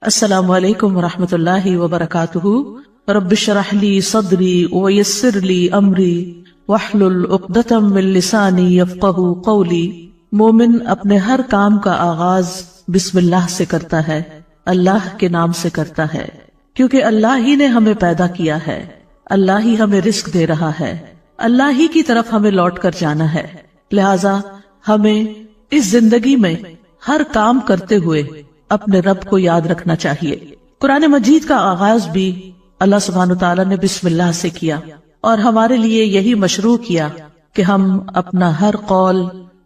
السلام علیکم ورحمۃ اللہ وبرکاتہ۔ رب اشرح لی صدری ویسر لی امری واحلل عقدۃ من لسانی یفقہوا قولی۔ مومن اپنے ہر کام کا آغاز بسم اللہ سے کرتا ہے، اللہ کے نام سے کرتا ہے، کیونکہ اللہ ہی نے ہمیں پیدا کیا ہے، اللہ ہی ہمیں رزق دے رہا ہے، اللہ ہی کی طرف ہمیں لوٹ کر جانا ہے۔ لہذا ہمیں اس زندگی میں ہر کام کرتے ہوئے اپنے رب کو یاد رکھنا چاہیے۔ قرآن مجید کا آغاز بھی اللہ سبحانہ وتعالی نے بسم اللہ سے کیا، اور ہمارے لیے یہی مشروع کیا کہ ہم اپنا ہر قول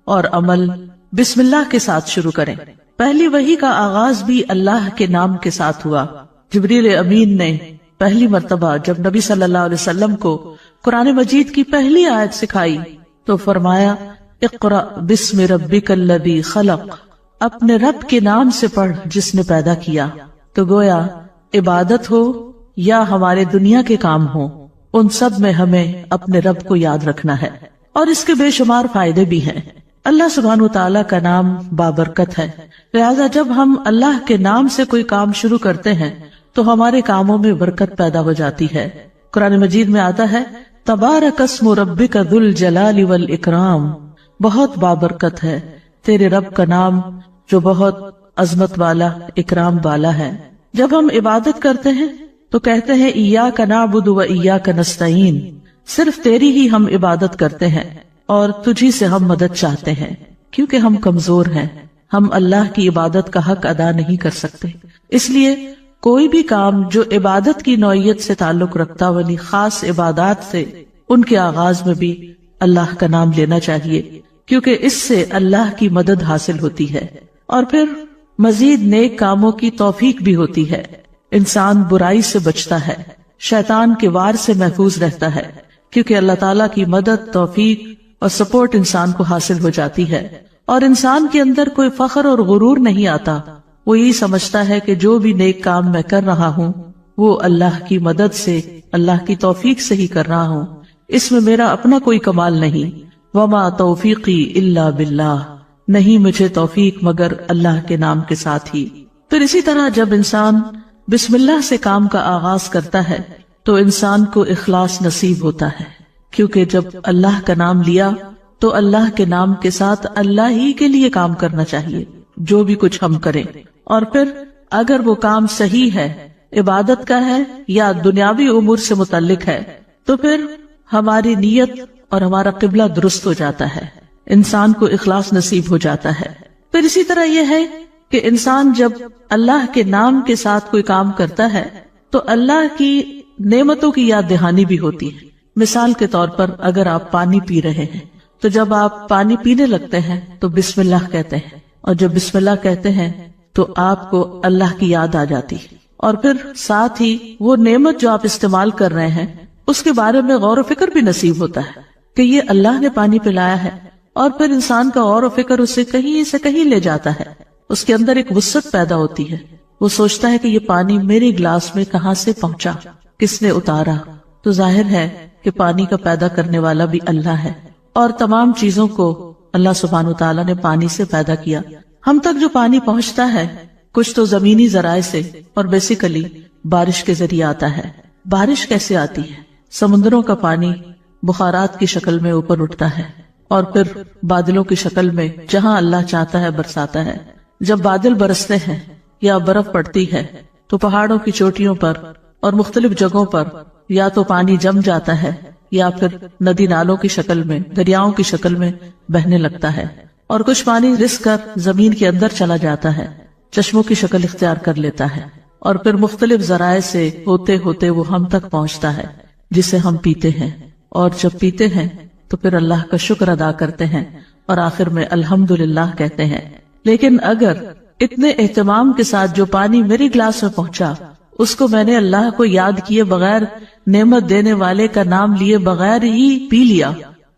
اور عمل بسم اللہ کے ساتھ شروع کریں۔ پہلی وحی کا آغاز بھی اللہ کے نام کے ساتھ ہوا۔ جبریل امین نے پہلی مرتبہ جب نبی صلی اللہ علیہ وسلم کو قرآن مجید کی پہلی آیت سکھائی تو فرمایا اقرأ بسم ربک الذی خلق، اپنے رب کے نام سے پڑھ جس نے پیدا کیا۔ تو گویا عبادت ہو یا ہمارے دنیا کے کام ہو، ان سب میں ہمیں اپنے رب کو یاد رکھنا ہے، اور اس کے بے شمار فائدے بھی ہیں۔ اللہ سبحانہ وتعالی کا نام بابرکت ہے، لہذا جب ہم اللہ کے نام سے کوئی کام شروع کرتے ہیں تو ہمارے کاموں میں برکت پیدا ہو جاتی ہے۔ قرآن مجید میں آتا ہے تبارک اسم ربک ذو الجلال والاکرام، بہت بابرکت ہے تیرے رب کا نام جو بہت عظمت والا، اکرام والا ہے۔ جب ہم عبادت کرتے ہیں تو کہتے ہیں ایاک نعبد و ایاک نستعین، صرف تیری ہی ہم عبادت کرتے ہیں اور تجھی سے ہم مدد چاہتے ہیں، کیونکہ ہم کمزور ہیں، ہم اللہ کی عبادت کا حق ادا نہیں کر سکتے۔ اس لیے کوئی بھی کام جو عبادت کی نوعیت سے تعلق رکھتا والی خاص عبادات سے، ان کے آغاز میں بھی اللہ کا نام لینا چاہیے، کیونکہ اس سے اللہ کی مدد حاصل ہوتی ہے، اور پھر مزید نیک کاموں کی توفیق بھی ہوتی ہے۔ انسان برائی سے بچتا ہے، شیطان کے وار سے محفوظ رہتا ہے، کیونکہ اللہ تعالیٰ کی مدد، توفیق اور سپورٹ انسان کو حاصل ہو جاتی ہے، اور انسان کے اندر کوئی فخر اور غرور نہیں آتا۔ وہ یہی سمجھتا ہے کہ جو بھی نیک کام میں کر رہا ہوں وہ اللہ کی مدد سے، اللہ کی توفیق سے ہی کر رہا ہوں، اس میں میرا اپنا کوئی کمال نہیں۔ وما توفیقی الا باللہ، نہیں مجھے توفیق مگر اللہ کے نام کے ساتھ ہی۔ پھر اسی طرح جب انسان بسم اللہ سے کام کا آغاز کرتا ہے تو انسان کو اخلاص نصیب ہوتا ہے، کیونکہ جب اللہ کا نام لیا تو اللہ کے نام کے ساتھ اللہ ہی کے لیے کام کرنا چاہیے جو بھی کچھ ہم کریں، اور پھر اگر وہ کام صحیح ہے، عبادت کا ہے یا دنیاوی امور سے متعلق ہے، تو پھر ہماری نیت اور ہمارا قبلہ درست ہو جاتا ہے، انسان کو اخلاص نصیب ہو جاتا ہے۔ پھر اسی طرح یہ ہے کہ انسان جب اللہ کے نام کے ساتھ کوئی کام کرتا ہے تو اللہ کی نعمتوں کی یاد دہانی بھی ہوتی ہے۔ مثال کے طور پر اگر آپ پانی پی رہے ہیں تو جب آپ پانی پینے لگتے ہیں تو بسم اللہ کہتے ہیں، اور جب بسم اللہ کہتے ہیں تو آپ کو اللہ کی یاد آ جاتی ہے، اور پھر ساتھ ہی وہ نعمت جو آپ استعمال کر رہے ہیں اس کے بارے میں غور و فکر بھی نصیب ہوتا ہے کہ یہ اللہ نے پانی پلایا ہے، اور پھر انسان کا غور و فکر اسے کہیں سے کہیں لے جاتا ہے، اس کے اندر ایک وسعت پیدا ہوتی ہے، وہ سوچتا ہے کہ یہ پانی میرے گلاس میں کہاں سے پہنچا، کس نے اتارا۔ تو ظاہر ہے کہ پانی کا پیدا کرنے والا بھی اللہ ہے، اور تمام چیزوں کو اللہ سبحانہ وتعالی نے پانی سے پیدا کیا۔ ہم تک جو پانی پہنچتا ہے کچھ تو زمینی ذرائع سے اور بیسیکلی بارش کے ذریعے آتا ہے۔ بارش کیسے آتی ہے؟ سمندروں کا پانی بخارات کی شکل میں اوپر اٹھتا ہے اور پھر بادلوں کی شکل میں جہاں اللہ چاہتا ہے برساتا ہے۔ جب بادل برستے ہیں یا برف پڑتی ہے تو پہاڑوں کی چوٹیوں پر اور مختلف جگہوں پر یا تو پانی جم جاتا ہے یا پھر ندی نالوں کی شکل میں، دریاؤں کی شکل میں بہنے لگتا ہے، اور کچھ پانی رس کر زمین کے اندر چلا جاتا ہے، چشموں کی شکل اختیار کر لیتا ہے، اور پھر مختلف ذرائع سے ہوتے ہوتے وہ ہم تک پہنچتا ہے جسے ہم پیتے ہیں، اور جب پیتے ہیں تو پھر اللہ کا شکر ادا کرتے ہیں اور آخر میں الحمدللہ کہتے ہیں۔ لیکن اگر اتنے اہتمام کے ساتھ جو پانی میری گلاس میں پہنچا اس کو میں نے اللہ کو یاد کیے بغیر، نعمت دینے والے کا نام لیے بغیر ہی پی لیا،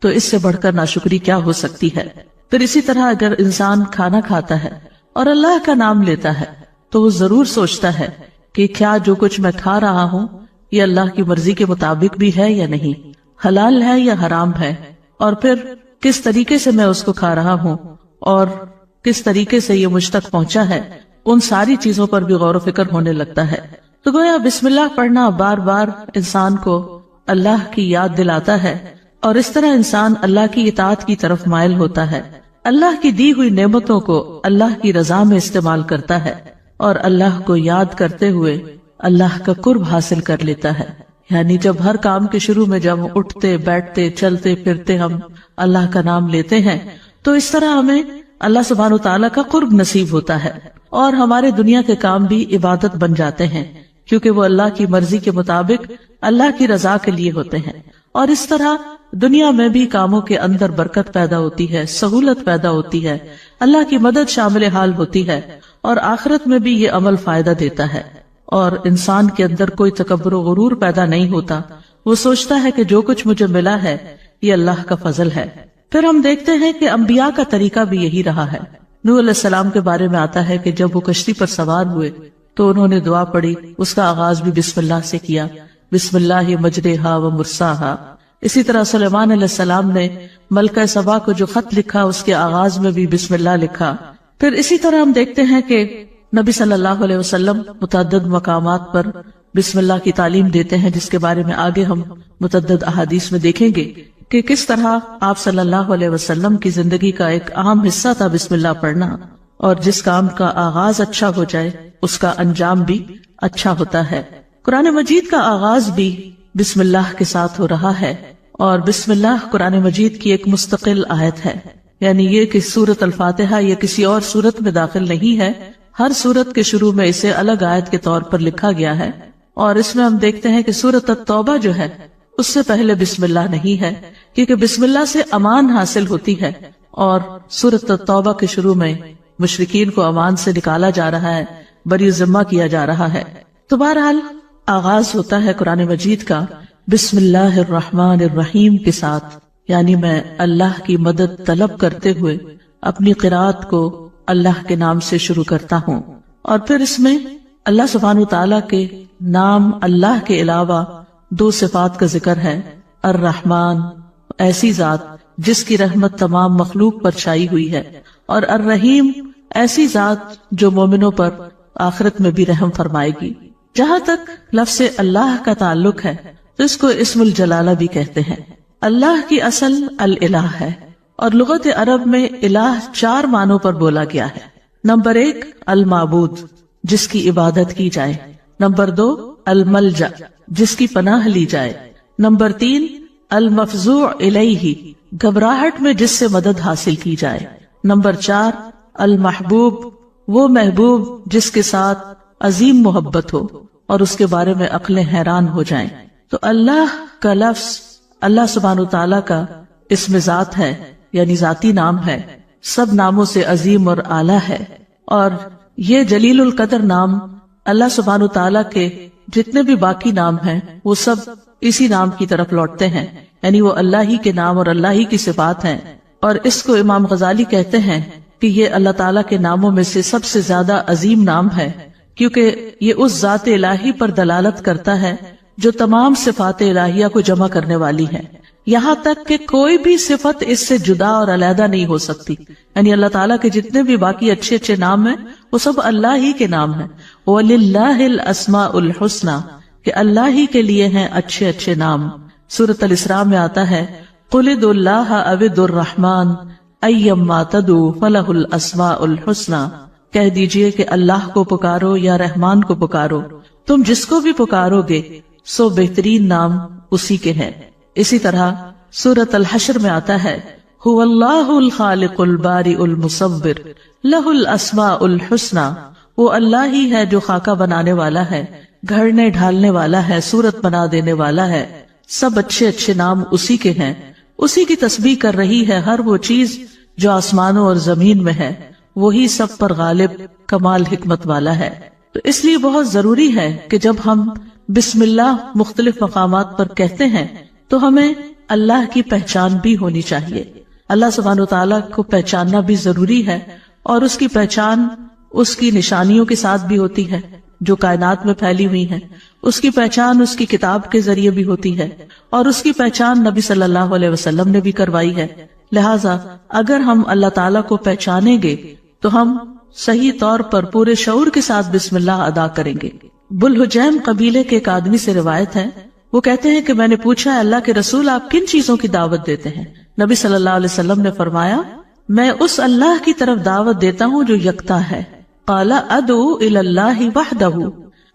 تو اس سے بڑھ کر ناشکری کیا ہو سکتی ہے۔ پھر اسی طرح اگر انسان کھانا کھاتا ہے اور اللہ کا نام لیتا ہے تو وہ ضرور سوچتا ہے کہ کیا جو کچھ میں کھا رہا ہوں یہ اللہ کی مرضی کے مطابق بھی ہے یا نہیں، حلال ہے یا حرام ہے، اور پھر کس طریقے سے میں اس کو کھا رہا ہوں اور کس طریقے سے یہ مجھ تک پہنچا ہے، ان ساری چیزوں پر بھی غور و فکر ہونے لگتا ہے۔ تو گویا بسم اللہ پڑھنا بار بار انسان کو اللہ کی یاد دلاتا ہے، اور اس طرح انسان اللہ کی اطاعت کی طرف مائل ہوتا ہے، اللہ کی دی ہوئی نعمتوں کو اللہ کی رضا میں استعمال کرتا ہے، اور اللہ کو یاد کرتے ہوئے اللہ کا قرب حاصل کر لیتا ہے۔ یعنی جب ہر کام کے شروع میں جب اٹھتے بیٹھتے چلتے پھرتے ہم اللہ کا نام لیتے ہیں تو اس طرح ہمیں اللہ سبحانہ وتعالیٰ کا قرب نصیب ہوتا ہے، اور ہمارے دنیا کے کام بھی عبادت بن جاتے ہیں، کیونکہ وہ اللہ کی مرضی کے مطابق اللہ کی رضا کے لیے ہوتے ہیں۔ اور اس طرح دنیا میں بھی کاموں کے اندر برکت پیدا ہوتی ہے، سہولت پیدا ہوتی ہے، اللہ کی مدد شامل حال ہوتی ہے، اور آخرت میں بھی یہ عمل فائدہ دیتا ہے، اور انسان کے اندر کوئی تکبر و غرور پیدا نہیں ہوتا۔ وہ سوچتا ہے کہ جو کچھ مجھے ملا ہے یہ اللہ کا فضل ہے۔ پھر ہم دیکھتے ہیں کہ انبیاء کا طریقہ بھی یہی رہا ہے۔ نوح علیہ السلام کے بارے میں آتا ہے کہ جب وہ کشتی پر سوار ہوئے تو انہوں نے دعا پڑھی، اس کا آغاز بھی بسم اللہ سے کیا، بسم اللہ مجریہا و مرساہا۔ اسی طرح سلیمان علیہ السلام نے ملکہ سبا کو جو خط لکھا اس کے آغاز میں بھی بسم اللہ لکھا۔ پھر اسی طرح ہم دیکھتے ہیں کہ نبی صلی اللہ علیہ وسلم متعدد مقامات پر بسم اللہ کی تعلیم دیتے ہیں، جس کے بارے میں آگے ہم متعدد احادیث میں دیکھیں گے کہ کس طرح آپ صلی اللہ علیہ وسلم کی زندگی کا ایک اہم حصہ تھا بسم اللہ پڑھنا، اور جس کام کا آغاز اچھا ہو جائے اس کا انجام بھی اچھا ہوتا ہے۔ قرآن مجید کا آغاز بھی بسم اللہ کے ساتھ ہو رہا ہے، اور بسم اللہ قرآن مجید کی ایک مستقل آیت ہے، یعنی یہ کہ سورۃ الفاتحہ یہ کسی اور سورت میں داخل نہیں ہے، ہر سورت کے شروع میں اسے الگ آیت کے طور پر لکھا گیا ہے۔ اور اس میں ہم دیکھتے ہیں کہ سورۃ التوبہ جو ہے اس سے پہلے بسم اللہ نہیں ہے، کیونکہ بسم اللہ سے امان حاصل ہوتی ہے، اور سورۃ التوبہ کے شروع میں مشرکین کو امان سے نکالا جا رہا ہے، بری ذمہ کیا جا رہا ہے۔ تو بہرحال آغاز ہوتا ہے قرآن مجید کا بسم اللہ الرحمن الرحیم کے ساتھ، یعنی میں اللہ کی مدد طلب کرتے ہوئے اپنی قرات کو اللہ کے نام سے شروع کرتا ہوں۔ اور پھر اس میں اللہ سبحانہ تعالیٰ کے نام اللہ کے علاوہ دو صفات کا ذکر ہے۔ الرحمن، ایسی ذات جس کی رحمت تمام مخلوق پر چھائی ہوئی ہے، اور الرحیم، ایسی ذات جو مومنوں پر آخرت میں بھی رحم فرمائے گی۔ جہاں تک لفظ اللہ کا تعلق ہے تو اس کو اسم الجلالہ بھی کہتے ہیں۔ اللہ کی اصل الالہ ہے، اور لغت عرب میں الہ 4 معنوں پر بولا گیا ہے۔ نمبر 1 المعبود، جس کی عبادت کی جائے۔ نمبر 2 الملجا، جس کی پناہ لی جائے۔ نمبر 3 المفزوع الیہ، گھبراہٹ میں جس سے مدد حاصل کی جائے۔ نمبر 4 المحبوب، وہ محبوب جس کے ساتھ عظیم محبت ہو اور اس کے بارے میں عقلیں حیران ہو جائیں۔ تو اللہ کا لفظ اللہ سبحانہ تعالیٰ کا اسم ذات ہے، یعنی ذاتی نام ہے، سب ناموں سے عظیم اور اعلیٰ ہے، اور یہ جلیل القدر نام اللہ سبحانہ تعالیٰ کے جتنے بھی باقی نام ہیں وہ سب اسی نام کی طرف لوٹتے ہیں، یعنی وہ اللہ ہی کے نام اور اللہ ہی کی صفات ہیں۔ اور اس کو امام غزالی کہتے ہیں کہ یہ اللہ تعالیٰ کے ناموں میں سے سب سے زیادہ عظیم نام ہے، کیونکہ یہ اس ذات الہی پر دلالت کرتا ہے جو تمام صفات الہیہ کو جمع کرنے والی ہے، یہاں تک کہ کوئی بھی صفت اس سے جدا اور علیحدہ نہیں ہو سکتی۔ یعنی اللہ تعالیٰ کے جتنے بھی باقی اچھے اچھے نام ہیں وہ سب اللہ ہی کے نام ہیں۔ وَلِلَّهِ الْأَسْمَاءُ الْحُسْنَى، کہ اللہ ہی کے لیے ہیں اچھے اچھے نام۔ سورۃ الاسراء میں آتا ہے قُلِ ادْعُوا اللَّهَ أَوِ ادْعُوا الرَّحْمَٰنَ أَيَّمَّا تَدْعُوا فَلَهُ الْأَسْمَاءُ الْحُسْنَى، کہہ دیجئے کہ اللہ کو پکارو یا رحمان کو پکارو، تم جس کو بھی پکارو گے سو بہترین نام اسی کے ہیں۔ اسی طرح سورۃ الحشر میں آتا ہے هُوَ اللَّهُ الْخَالِقُ الْبَارِئُ الْمُصَوِّرُ لَهُ الْأَسْمَاءُ الْحُسْنَى، وہ اللہ ہی ہے جو خاکہ بنانے والا ہے، گھڑنے ڈھالنے والا ہے، صورت بنا دینے والا ہے، سب اچھے اچھے نام اسی کے ہیں۔ اسی کی تسبیح کر رہی ہے ہر وہ چیز جو آسمانوں اور زمین میں ہے، وہی سب پر غالب کمال حکمت والا ہے۔ تو اس لیے بہت ضروری ہے کہ جب ہم بسم اللہ مختلف مقامات پر کہتے ہیں تو ہمیں اللہ کی پہچان بھی ہونی چاہیے۔ اللہ سبحانہ وتعالیٰ کو پہچاننا بھی ضروری ہے، اور اس کی پہچان اس کی نشانیوں کے ساتھ بھی ہوتی ہے جو کائنات میں پھیلی ہوئی ہیں، اس کی پہچان اس کی کتاب کے ذریعے بھی ہوتی ہے، اور اس کی پہچان نبی صلی اللہ علیہ وسلم نے بھی کروائی ہے۔ لہٰذا اگر ہم اللہ تعالیٰ کو پہچانیں گے تو ہم صحیح طور پر پورے شعور کے ساتھ بسم اللہ ادا کریں گے۔ بلحجیم قبیلے کے ایک آدمی سے روایت ہے، وہ کہتے ہیں کہ میں نے پوچھا اللہ کے رسول آپ کن چیزوں کی دعوت دیتے ہیں؟ نبی صلی اللہ علیہ وسلم نے فرمایا میں اس اللہ کی طرف دعوت دیتا ہوں جو یکتا ہے۔ قال ادعو الی اللہ وحدہ،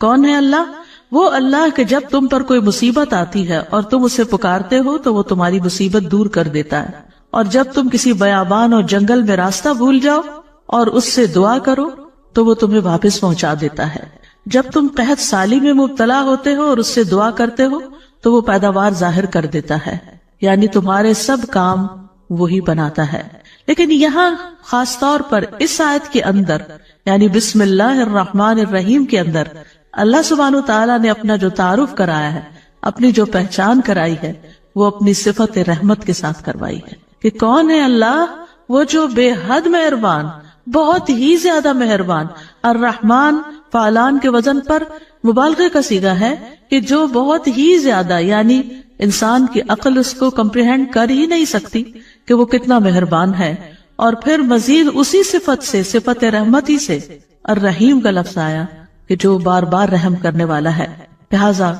کون ہے اللہ؟ وہ اللہ کہ جب تم پر کوئی مصیبت آتی ہے اور تم اسے پکارتے ہو تو وہ تمہاری مصیبت دور کر دیتا ہے، اور جب تم کسی بیابان اور جنگل میں راستہ بھول جاؤ اور اس سے دعا کرو تو وہ تمہیں واپس پہنچا دیتا ہے، جب تم قحط سالی میں مبتلا ہوتے ہو اور اس سے دعا کرتے ہو تو وہ پیداوار ظاہر کر دیتا ہے، یعنی تمہارے سب کام وہی بناتا ہے۔ لیکن یہاں خاص طور پر اس آیت کے اندر یعنی بسم اللہ الرحمن الرحیم کے اندر اللہ سبحانہ وتعالیٰ نے اپنا جو تعارف کرایا ہے، اپنی جو پہچان کرائی ہے، وہ اپنی صفت رحمت کے ساتھ کروائی ہے کہ کون ہے اللہ؟ وہ جو بے حد مہربان، بہت ہی زیادہ مہربان، الرحمن فعلان کے وزن پر مبالغے کا صیغہ ہے کہ جو بہت ہی زیادہ، یعنی انسان کی عقل اس کو کمپریہنڈ کر ہی نہیں سکتی کہ وہ کتنا مہربان ہے۔ اور پھر مزید اسی صفت سے، صفت رحمت ہی سے الرحیم کا لفظ آیا کہ جو بار بار رحم کرنے والا ہے۔ لہذا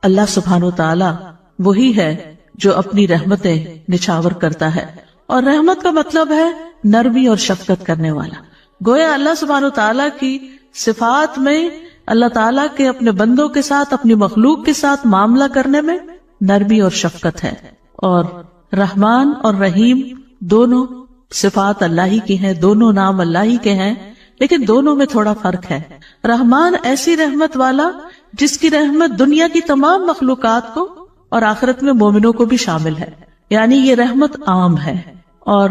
اللہ سبحانہ وتعالی وہی ہے جو اپنی رحمتیں نچھاور کرتا ہے، اور رحمت کا مطلب ہے نرمی اور شفقت کرنے والا۔ گویا اللہ سبحانہ وتعالی کی صفات میں اللہ تعالیٰ کے اپنے بندوں کے ساتھ، اپنی مخلوق کے ساتھ معاملہ کرنے میں نرمی اور شفقت ہے۔ اور رحمان اور رحیم دونوں صفات اللہ ہی کی ہیں، دونوں نام اللہ ہی کے ہیں، لیکن دونوں میں تھوڑا فرق ہے۔ رحمان ایسی رحمت والا جس کی رحمت دنیا کی تمام مخلوقات کو اور آخرت میں مومنوں کو بھی شامل ہے، یعنی یہ رحمت عام ہے، اور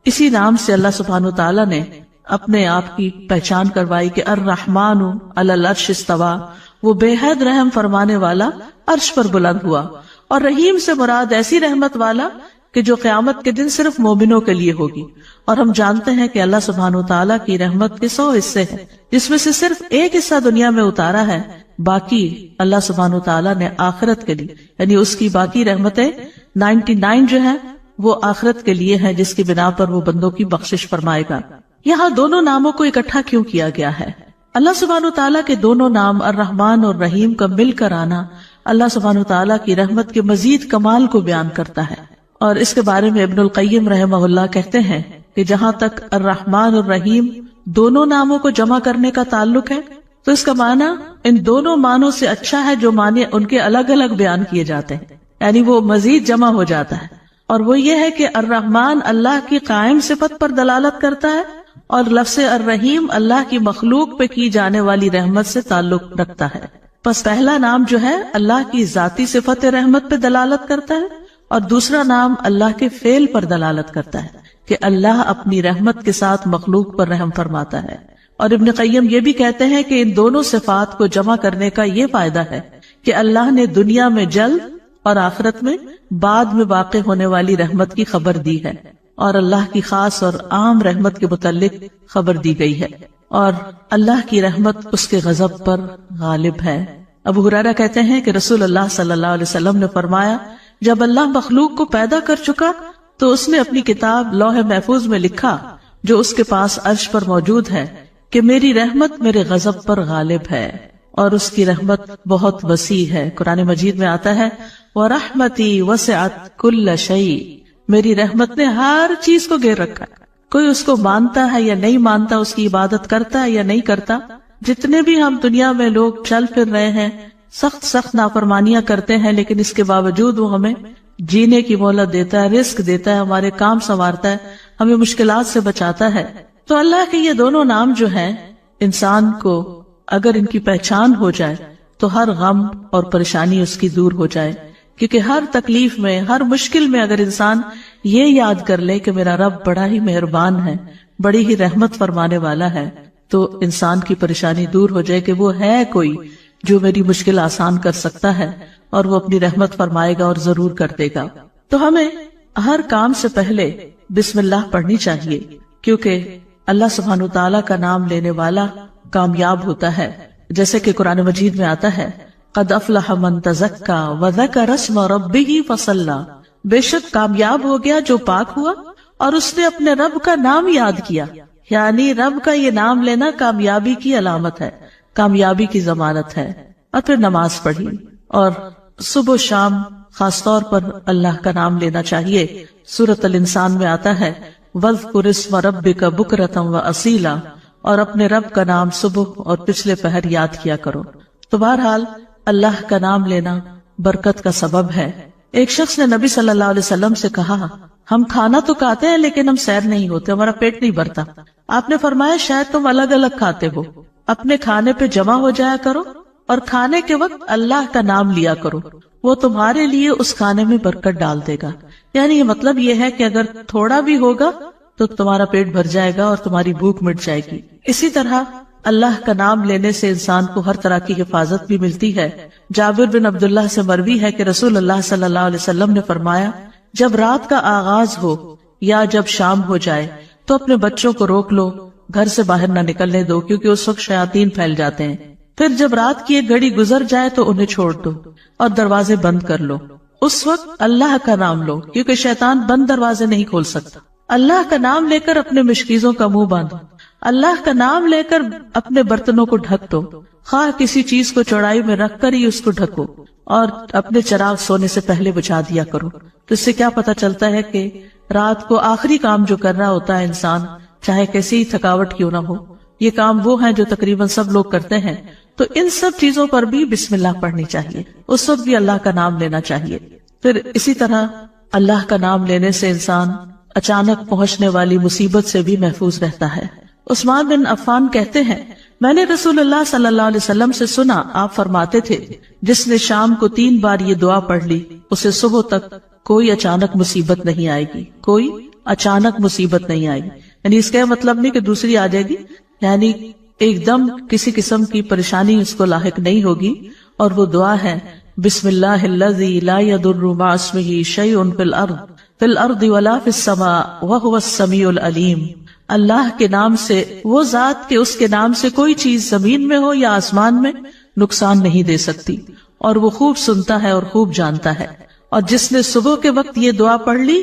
اسی نام سے اللہ سبحانہ وتعالیٰ نے اپنے آپ کی پہچان کروائی کہ الرحمن علی العرش استویٰ، وہ بے حد رحم فرمانے والا عرش پر بلند ہوا۔ اور رحیم سے مراد ایسی رحمت والا کہ جو قیامت کے دن صرف مومنوں کے لیے ہوگی، اور ہم جانتے ہیں کہ اللہ سبحانہ وتعالیٰ کی رحمت کے 100 حصے ہیں، جس میں سے صرف ایک حصہ دنیا میں اتارا ہے، باقی اللہ سبحانہ وتعالیٰ نے آخرت کے لیے، یعنی اس کی باقی رحمتیں 99 جو ہیں وہ آخرت کے لیے ہیں، جس کی بنا پر وہ بندوں کی بخشش فرمائے گا۔ یہاں دونوں ناموں کو اکٹھا کیوں کیا گیا ہے؟ اللہ سبحانہ وتعالیٰ کے دونوں نام الرحمن اور رحیم کا مل کر آنا اللہ سبحانہ وتعالیٰ کی رحمت کے مزید کمال کو بیان کرتا ہے، اور اس کے بارے میں ابن القیم رحمہ اللہ کہتے ہیں کہ جہاں تک الرحمن اور رحیم دونوں ناموں کو جمع کرنے کا تعلق ہے تو اس کا معنی ان دونوں معنوں سے اچھا ہے جو معنی ان کے الگ الگ بیان کیے جاتے ہیں، یعنی وہ مزید جمع ہو جاتا ہے، اور وہ یہ ہے کہ الرحمن اللہ کی قائم صفت پر دلالت کرتا ہے، اور لفظ الرحیم اللہ کی مخلوق پہ کی جانے والی رحمت سے تعلق رکھتا ہے۔ پس پہلا نام جو ہے اللہ کی ذاتی صفت رحمت پہ دلالت کرتا ہے، اور دوسرا نام اللہ کے فعل پر دلالت کرتا ہے کہ اللہ اپنی رحمت کے ساتھ مخلوق پر رحم فرماتا ہے۔ اور ابن قیم یہ بھی کہتے ہیں کہ ان دونوں صفات کو جمع کرنے کا یہ فائدہ ہے کہ اللہ نے دنیا میں جلد اور آخرت میں بعد میں واقع ہونے والی رحمت کی خبر دی ہے، اور اللہ کی خاص اور عام رحمت کے متعلق خبر دی گئی ہے، اور اللہ کی رحمت اس کے غضب پر غالب ہے۔ ابو ہریرہ کہتے ہیں کہ رسول اللہ صلی اللہ علیہ وسلم نے فرمایا جب اللہ مخلوق کو پیدا کر چکا تو اس نے اپنی کتاب لوح محفوظ میں لکھا جو اس کے پاس عرش پر موجود ہے کہ میری رحمت میرے غضب پر غالب ہے، اور اس کی رحمت بہت وسیع ہے۔ قرآن مجید میں آتا ہے وَرَحْمَتِي وَسِعَتْ كُلَّ شَيْءٍ، میری رحمت نے ہر چیز کو گھیر رکھا ہے، کوئی اس کو مانتا ہے یا نہیں مانتا، اس کی عبادت کرتا ہے یا نہیں کرتا، جتنے بھی ہم دنیا میں لوگ چل پھر رہے ہیں، سخت نافرمانیاں کرتے ہیں، لیکن اس کے باوجود وہ ہمیں جینے کی مہلت دیتا ہے، رزق دیتا ہے، ہمارے کام سنوارتا ہے، ہمیں مشکلات سے بچاتا ہے۔ تو اللہ کے یہ دونوں نام جو ہیں، انسان کو اگر ان کی پہچان ہو جائے تو ہر غم اور پریشانی اس کی دور ہو جائے، کیونکہ ہر تکلیف میں، ہر مشکل میں اگر انسان یہ یاد کر لے کہ میرا رب بڑا ہی مہربان ہے، بڑی ہی رحمت فرمانے والا ہے، تو انسان کی پریشانی دور ہو جائے کہ وہ ہے کوئی جو میری مشکل آسان کر سکتا ہے، اور وہ اپنی رحمت فرمائے گا اور ضرور کر دے گا۔ تو ہمیں ہر کام سے پہلے بسم اللہ پڑھنی چاہیے، کیونکہ اللہ سبحانہ تعالیٰ کا نام لینے والا کامیاب ہوتا ہے، جیسے کہ قرآن مجید میں آتا ہے قد افلح من تزکا وذکر اسم ربہ فصلی، بے شک کامیاب ہو گیا جو پاک ہوا اور اس نے اپنے رب کا نام یاد کیا، یعنی رب کا یہ نام لینا کامیابی کی علامت ہے، کامیابی کی ضمانت ہے۔ اور پھر نماز پڑھی، اور صبح و شام خاص طور پر اللہ کا نام لینا چاہیے۔ سورۃ الانسان میں آتا ہے وَاذْكُرِ اسْمَ رَبِّكَ بُكْرَةً وَأَصِيلًا، اور اپنے رب کا نام صبح اور پچھلے پہر یاد کیا کرو۔ تو بہرحال اللہ کا نام لینا برکت کا سبب ہے۔ ایک شخص نے نبی صلی اللہ علیہ وسلم سے کہا، ہم کھانا تو کھاتے ہیں لیکن ہم سیر نہیں ہوتے، ہمارا پیٹ نہیں بھرتا۔ آپ نے فرمایا شاید تم الگ الگ کھاتے ہو، اپنے کھانے پہ جمع ہو جایا کرو اور کھانے کے وقت اللہ کا نام لیا کرو، وہ تمہارے لیے اس کھانے میں برکت ڈال دے گا۔ یعنی یہ مطلب یہ ہے کہ اگر تھوڑا بھی ہوگا تو تمہارا پیٹ بھر جائے گا اور تمہاری بھوک مٹ جائے گی۔ اسی طرح اللہ کا نام لینے سے انسان کو ہر طرح کی حفاظت بھی ملتی ہے۔ جابر بن عبداللہ سے مروی ہے کہ رسول اللہ صلی اللہ علیہ وسلم نے فرمایا، جب رات کا آغاز ہو یا جب شام ہو جائے تو اپنے بچوں کو روک لو، گھر سے باہر نہ نکلنے دو، کیونکہ اس وقت شیاطین پھیل جاتے ہیں۔ پھر جب رات کی ایک گھڑی گزر جائے تو انہیں چھوڑ دو اور دروازے بند کر لو، اس وقت اللہ کا نام لو، کیونکہ شیطان بند دروازے نہیں کھول سکتا۔ اللہ کا نام لے کر اپنے مشکیزوں کا منہ باندھو، اللہ کا نام لے کر اپنے برتنوں کو ڈھک دو، خواہ کسی چیز کو چوڑائی میں رکھ کر ہی اس کو ڈھکو، اور اپنے چراغ سونے سے پہلے بجھا دیا کرو۔ تو اس سے کیا پتا چلتا ہے کہ رات کو آخری کام جو کر رہا ہوتا ہے انسان، چاہے کیسی ہی تھکاوٹ کیوں نہ ہو، یہ کام وہ ہیں جو تقریباً سب لوگ کرتے ہیں، تو ان سب چیزوں پر بھی بسم اللہ پڑھنی چاہیے، اس وقت بھی اللہ کا نام لینا چاہیے۔ پھر اسی طرح اللہ کا نام لینے سے انسان اچانک پہنچنے والی مصیبت سے بھی محفوظ رہتا ہے۔ عثمان بن عفان کہتے ہیں، میں نے رسول اللہ صلی اللہ علیہ وسلم سے سنا، آپ فرماتے تھے، جس نے شام کو 3 بار یہ دعا پڑھ لی اسے صبح تک کوئی اچانک مصیبت نہیں آئے گی، کوئی اچانک مصیبت نہیں آئے گی۔ یعنی اس کا مطلب نہیں کہ دوسری آ جائے گی، یعنی ایک دم کسی قسم کی پریشانی اس کو لاحق نہیں ہوگی۔ اور وہ دعا ہے بسم اللہ الذی لا یضر مع اسمہ شیء فی الارض ولا فی السماء وہو السمیع العلیم۔ اللہ کے نام سے، وہ ذات کہ اس کے نام سے کوئی چیز زمین میں ہو یا آسمان میں نقصان نہیں دے سکتی، اور وہ خوب سنتا ہے اور خوب جانتا ہے۔ اور جس نے صبح کے وقت یہ دعا پڑھ لی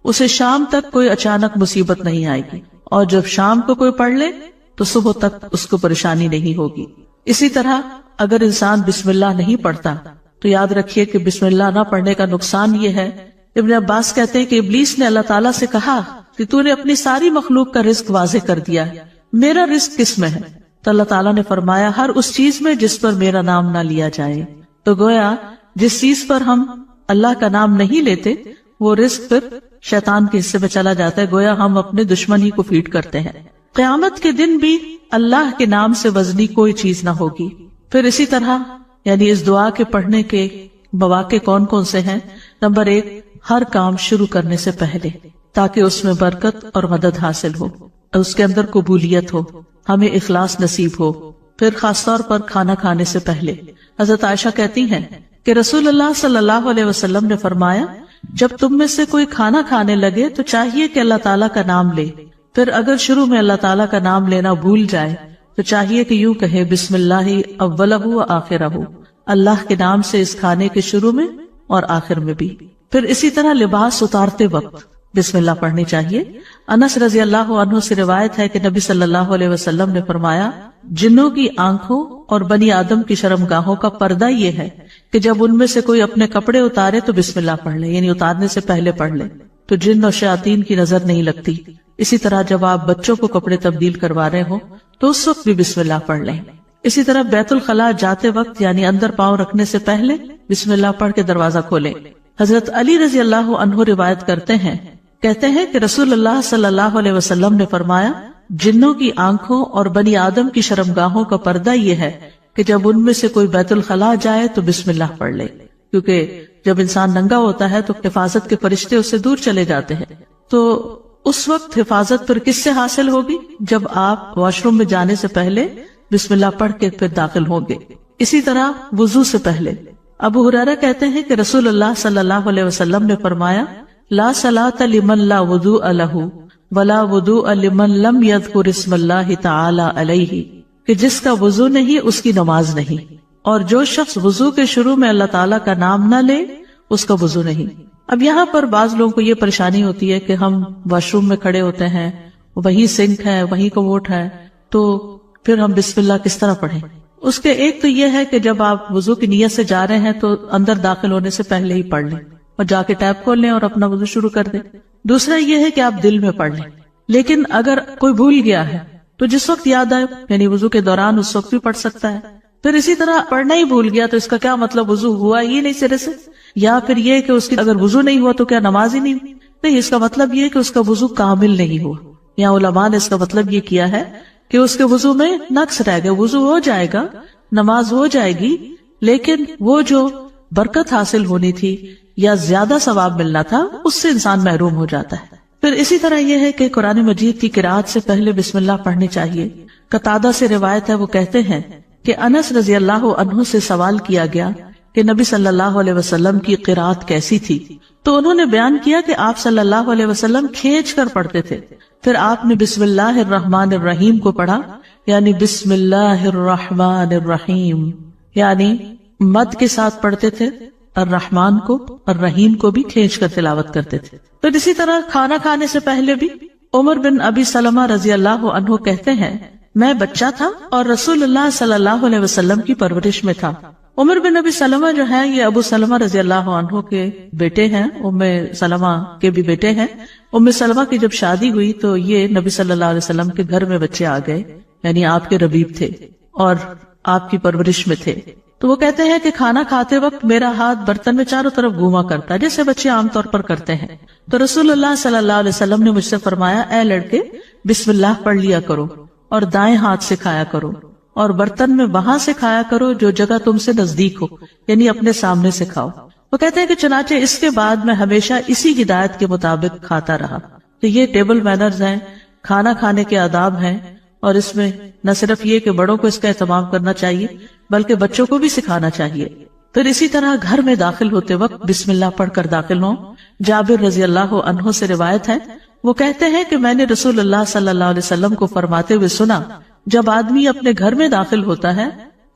اسے شام تک کوئی اچانک مصیبت نہیں آئے گی، اور جب شام کو کوئی پڑھ لے تو صبح تک اس کو پریشانی نہیں ہوگی۔ اسی طرح اگر انسان بسم اللہ نہیں پڑھتا تو یاد رکھیے کہ بسم اللہ نہ پڑھنے کا نقصان یہ ہے، ابن عباس کہتے ہیں کہ ابلیس نے اللہ تعالیٰ سے کہا کہ تو نے اپنی ساری مخلوق کا رزق واضح کر دیا ہے، میرا رزق کس میں ہے؟ تو اللہ تعالیٰ نے فرمایا ہر اس چیز میں جس پر میرا نام نہ لیا جائے۔ تو گویا جس چیز پر ہم اللہ کا نام نہیں لیتے وہ رزق پھر شیطان کے حصے میں چلا جاتا ہے، گویا ہم اپنے دشمن ہی کو فیڈ کرتے ہیں۔ قیامت کے دن بھی اللہ کے نام سے وزنی کوئی چیز نہ ہوگی۔ پھر اسی طرح یعنی اس دعا کے پڑھنے کے مواقع کون کون سے ہیں؟ نمبر 1، ہر کام شروع کرنے سے پہلے، تاکہ اس میں برکت اور مدد حاصل ہو، اس کے اندر قبولیت ہو، ہمیں اخلاص نصیب ہو۔ پھر خاص طور پر کھانا کھانے سے پہلے حضرت عائشہ کہتی ہیں کہ رسول اللہ صلی اللہ علیہ وسلم نے فرمایا، جب تم میں سے کوئی کھانا کھانے لگے تو چاہیے کہ اللہ تعالیٰ کا نام لے، پھر اگر شروع میں اللہ تعالیٰ کا نام لینا بھول جائے تو چاہیے کہ یوں کہے بسم اللہ اولہ و آخرہ، اللہ کے نام سے اس کھانے کے شروع میں اور آخر میں بھی۔ پھر اسی طرح لباس اتارتے وقت بسم اللہ پڑھنی چاہیے۔ انس رضی اللہ عنہ سے روایت ہے کہ نبی صلی اللہ علیہ وسلم نے فرمایا، جنوں کی آنکھوں اور بنی آدم کی شرمگاہوں کا پردہ یہ ہے کہ جب ان میں سے کوئی اپنے کپڑے اتارے تو بسم اللہ پڑھ لے، یعنی اتارنے سے پہلے پڑھ لے، تو جن اور شیاطین کی نظر نہیں لگتی۔ اسی طرح جب آپ بچوں کو کپڑے تبدیل کروا رہے ہوں تو اس وقت بھی بسم اللہ پڑھ لیں۔ اسی طرح بیت الخلاء جاتے وقت یعنی اندر پاؤں رکھنے سے پہلے بسم اللہ پڑھ کے دروازہ کھولیں۔ حضرت علی رضی اللہ عنہ روایت کرتے ہیں، کہتے ہیں کہ رسول اللہ صلی اللہ علیہ وسلم نے فرمایا، جنوں کی آنکھوں اور بنی آدم کی شرمگاہوں کا پردہ یہ ہے کہ جب ان میں سے کوئی بیت الخلاء جائے تو بسم اللہ پڑھ لے، کیونکہ جب انسان ننگا ہوتا ہے تو حفاظت کے فرشتے اس سے دور چلے جاتے ہیں۔ تو اس وقت حفاظت پر کس سے حاصل ہوگی؟ جب آپ واش روم میں جانے سے پہلے بسم اللہ پڑھ کے پھر داخل ہوں گے۔ اسی طرح وضو سے پہلے ابو ہریرہ کہتے ہیں کہ رسول اللہ صلی اللہ علیہ وسلم نے فرمایا، لا صلاۃ لمن لا وضوء لہ ولا وضوء لمن لم یذکر اسم اللہ تعالی علیہ، کہ جس کا وضو نہیں اس کی نماز نہیں، اور جو شخص وضو کے شروع میں اللہ تعالیٰ کا نام نہ لے اس کا وضو نہیں۔ اب یہاں پر بعض لوگوں کو یہ پریشانی ہوتی ہے کہ ہم واش روم میں کھڑے ہوتے ہیں، وہی سنک ہے، وہی کوموڈ ہے، تو پھر ہم بسم اللہ کس طرح پڑھیں؟ اس کے ایک تو یہ ہے کہ جب آپ وضو کی نیت سے جا رہے ہیں تو اندر داخل ہونے سے پہلے ہی پڑھ لیں اور جا کے ٹیپ کھول لیں اور اپنا وضو شروع کر دیں۔ دوسرا یہ ہے کہ آپ دل میں پڑھ لیں، لیکن اگر کوئی بھول گیا ہے تو جس وقت یاد آئے، یعنی وضو کے دوران اس وقت بھی پڑھ سکتا ہے۔ پھر اسی طرح پڑھنا ہی بھول گیا تو اس کا کیا مطلب وضو ہوا ہی نہیں سرے سے، یا پھر یہ کہ اس کی اگر وضو نہیں ہوا تو کیا نماز ہی نہیں ہوئی؟ نہیں، اس کا مطلب یہ کہ اس کا وضو کامل نہیں ہوا۔ یا علماء نے اس کا مطلب یہ کیا ہے کہ اس کے وضو میں نقص رہ گیا، وضو ہو جائے گا، نماز ہو جائے گی، لیکن وہ جو برکت حاصل ہونی تھی یا زیادہ ثواب ملنا تھا اس سے انسان محروم ہو جاتا ہے۔ پھر اسی طرح یہ ہے کہ قرآن مجید کی قرأت سے پہلے بسم اللہ پڑھنی چاہیے۔ قتادہ سے روایت ہے، وہ کہتے ہیں کہ انس رضی اللہ عنہ سے سوال کیا گیا کہ نبی صلی اللہ علیہ وسلم کی قرأت کیسی تھی، تو انہوں نے بیان کیا کہ آپ صلی اللہ علیہ وسلم کھینچ کر پڑھتے تھے۔ پھر آپ نے بسم اللہ الرحمن الرحیم کو پڑھا، یعنی بسم اللہ الرحمن الرحیم، یعنی مد کے ساتھ پڑھتے تھے، الرحمن کو الرحیم کو بھی کھینچ کر تلاوت کرتے تھے۔ پھر اسی طرح کھانا کھانے سے پہلے بھی عمر بن ابی سلمہ رضی اللہ عنہ کہتے ہیں میں بچہ تھا اور رسول اللہ صلی اللہ علیہ وسلم کی پرورش میں تھا۔ عمر بن ابی سلمہ جو ہے یہ ابو سلمہ رضی اللہ عنہ کے بیٹے ہیں، ام سلمہ کے بھی بیٹے ہیں۔ ام سلمہ کی جب شادی ہوئی تو یہ نبی صلی اللہ علیہ وسلم کے گھر میں بچے آ گئے، یعنی آپ کے ربیب تھے اور آپ کی پرورش میں تھے۔ تو وہ کہتے ہیں کہ کھانا کھاتے وقت میرا ہاتھ برتن میں چاروں طرف گھوما کرتا جیسے بچے عام طور پر کرتے ہیں۔ تو رسول اللہ صلی اللہ علیہ وسلم نے مجھ سے فرمایا، اے لڑکے بسم اللہ پڑھ لیا کرو اور دائیں ہاتھ سے کھایا کرو، اور برتن میں وہاں سے کھایا کرو جو جگہ تم سے نزدیک ہو، یعنی اپنے سامنے سے کھاؤ۔ وہ کہتے ہیں کہ چنانچہ اس کے بعد میں ہمیشہ اسی ہدایت کے مطابق کھاتا رہا۔ تو یہ ٹیبل مینرز ہیں، کھانا کھانے کے آداب ہیں، اور اس میں نہ صرف یہ کہ بڑوں کو اس کا اہتمام کرنا چاہیے بلکہ بچوں کو بھی سکھانا چاہیے۔ پھر اسی طرح گھر میں داخل ہوتے وقت بسم اللہ پڑھ کر داخل ہوں۔ جابر رضی اللہ عنہ سے روایت ہے، وہ کہتے ہیں کہ میں نے رسول اللہ صلی اللہ علیہ وسلم کو فرماتے ہوئے سنا، جب آدمی اپنے گھر میں داخل ہوتا ہے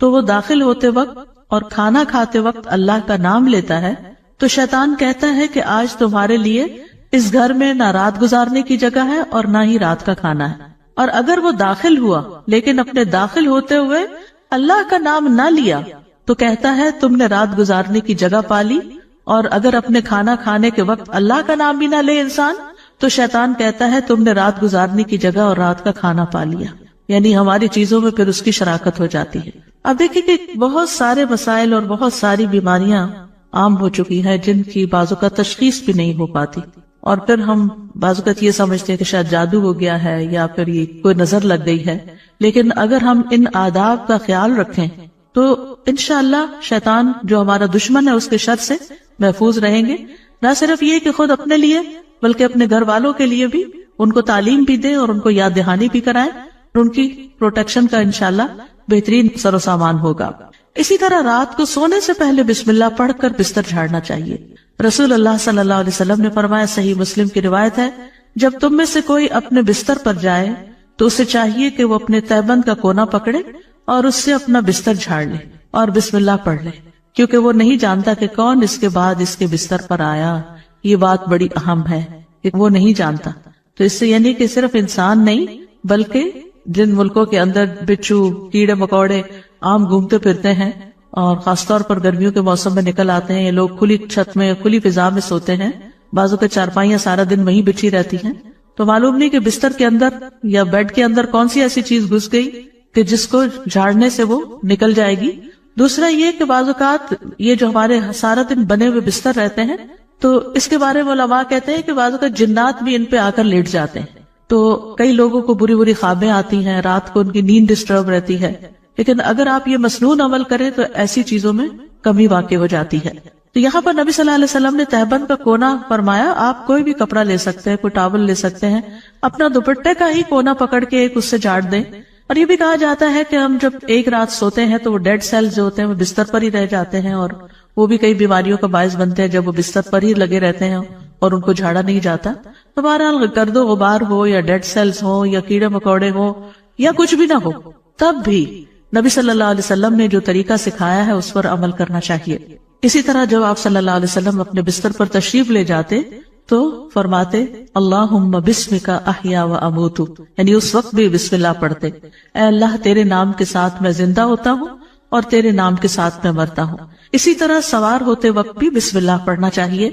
تو وہ داخل ہوتے وقت اور کھانا کھاتے وقت اللہ کا نام لیتا ہے تو شیطان کہتا ہے کہ آج تمہارے لیے اس گھر میں نہ رات گزارنے کی جگہ ہے اور نہ ہی رات کا کھانا ہے۔ اور اگر وہ داخل ہوا لیکن اپنے داخل ہوتے ہوئے اللہ کا نام نہ لیا تو کہتا ہے تم نے رات گزارنے کی جگہ پا لی، اور اگر اپنے کھانا کھانے کے وقت اللہ کا نام بھی نہ لے انسان تو شیطان کہتا ہے تم نے رات گزارنے کی جگہ اور رات کا کھانا پا لیا، یعنی ہماری چیزوں میں پھر اس کی شراکت ہو جاتی ہے۔ اب دیکھیں کہ بہت سارے مسائل اور بہت ساری بیماریاں عام ہو چکی ہیں جن کی بعض اوقات تشخیص بھی نہیں ہو پاتی، اور پھر ہم بعض اوقات یہ سمجھتے ہیں کہ شاید جادو ہو گیا ہے یا پھر یہ کوئی نظر لگ گئی ہے، لیکن اگر ہم ان آداب کا خیال رکھیں تو انشاءاللہ شیطان جو ہمارا دشمن ہے اس کے شر سے محفوظ رہیں گے۔ نہ صرف یہ کہ خود اپنے لیے بلکہ اپنے گھر والوں کے لیے بھی ان کو تعلیم بھی دیں اور ان کو یاد دہانی بھی کرائیں، اور ان کی پروٹیکشن کا انشاءاللہ بہترین سر و سامان ہوگا۔ اسی طرح رات کو سونے سے پہلے بسم اللہ پڑھ کر بستر جھاڑنا چاہیے۔ رسول اللہ صلی اللہ علیہ وسلم نے فرمایا، صحیح مسلم کی روایت ہے، جب تم میں سے کوئی اپنے بستر پر جائے تو اسے چاہیے کہ وہ اپنے تہبند کا کونا پکڑے اور اس سے اپنا بستر جھاڑ لے اور بسم اللہ پڑھ لے، کیونکہ وہ نہیں جانتا کہ کون اس کے بعد اس کے بستر پر آیا۔ یہ بات بڑی اہم ہے کہ وہ نہیں جانتا۔ تو اس سے یعنی کہ صرف انسان نہیں بلکہ جن ملکوں کے اندر بچھو کیڑے مکوڑے عام گھومتے پھرتے ہیں اور خاص طور پر گرمیوں کے موسم میں نکل آتے ہیں، یہ لوگ کھلی چھت میں کھلی فضا میں سوتے ہیں، بازو کے چارپائیاں سارا دن وہیں بچھی رہتی ہیں، تو معلوم نہیں کہ بستر کے اندر یا بیڈ کے اندر کون سی ایسی چیز گھس گئی کہ جس کو جھاڑنے سے وہ نکل جائے گی۔ دوسرا یہ کہ بعض اوقات یہ جو ہمارے سارا دن بنے ہوئے بستر رہتے ہیں تو اس کے بارے میں علماء کہتے ہیں کہ بعض اوقات جنات بھی ان پہ آ کر لیٹ جاتے ہیں، تو کئی لوگوں کو بری بری خوابیں آتی ہیں، رات کو ان کی نیند ڈسٹرب رہتی ہے، لیکن اگر آپ یہ مسنون عمل کریں تو ایسی چیزوں میں کمی واقع ہو جاتی ہے۔ تو یہاں پر نبی صلی اللہ علیہ وسلم نے تہبند کا کونا فرمایا، آپ کوئی بھی کپڑا لے سکتے ہیں، کوئی ٹاول لے سکتے ہیں، اپنا دوپٹے کا ہی کونا پکڑ کے ایک اس سے جھاڑ دیں۔ اور یہ بھی کہا جاتا ہے کہ ہم جب ایک رات سوتے ہیں تو وہ ڈیڈ سیلز جو ہوتے ہیں وہ بستر پر ہی رہ جاتے ہیں، اور وہ بھی کئی بیماریوں کا باعث بنتے ہیں جب وہ بستر پر ہی لگے رہتے ہیں اور ان کو جھاڑا نہیں جاتا۔ تو بہرحال گرد و غبار ہو یا ڈیڈ سیلز ہو یا کیڑے مکوڑے ہو یا کچھ بھی نہ ہو، تب بھی نبی صلی اللہ علیہ وسلم نے جو طریقہ سکھایا ہے اس پر عمل کرنا چاہیے۔ اسی طرح جب آپ صلی اللہ علیہ وسلم اپنے بستر پر تشریف لے جاتے تو فرماتے اللہم بسمک احیا و اموت، یعنی اس وقت بھی بسم اللہ پڑھتے، اے اللہ تیرے نام کے ساتھ میں زندہ ہوتا ہوں اور تیرے نام کے ساتھ میں مرتا ہوں۔ اسی طرح سوار ہوتے وقت بھی بسم اللہ پڑھنا چاہیے۔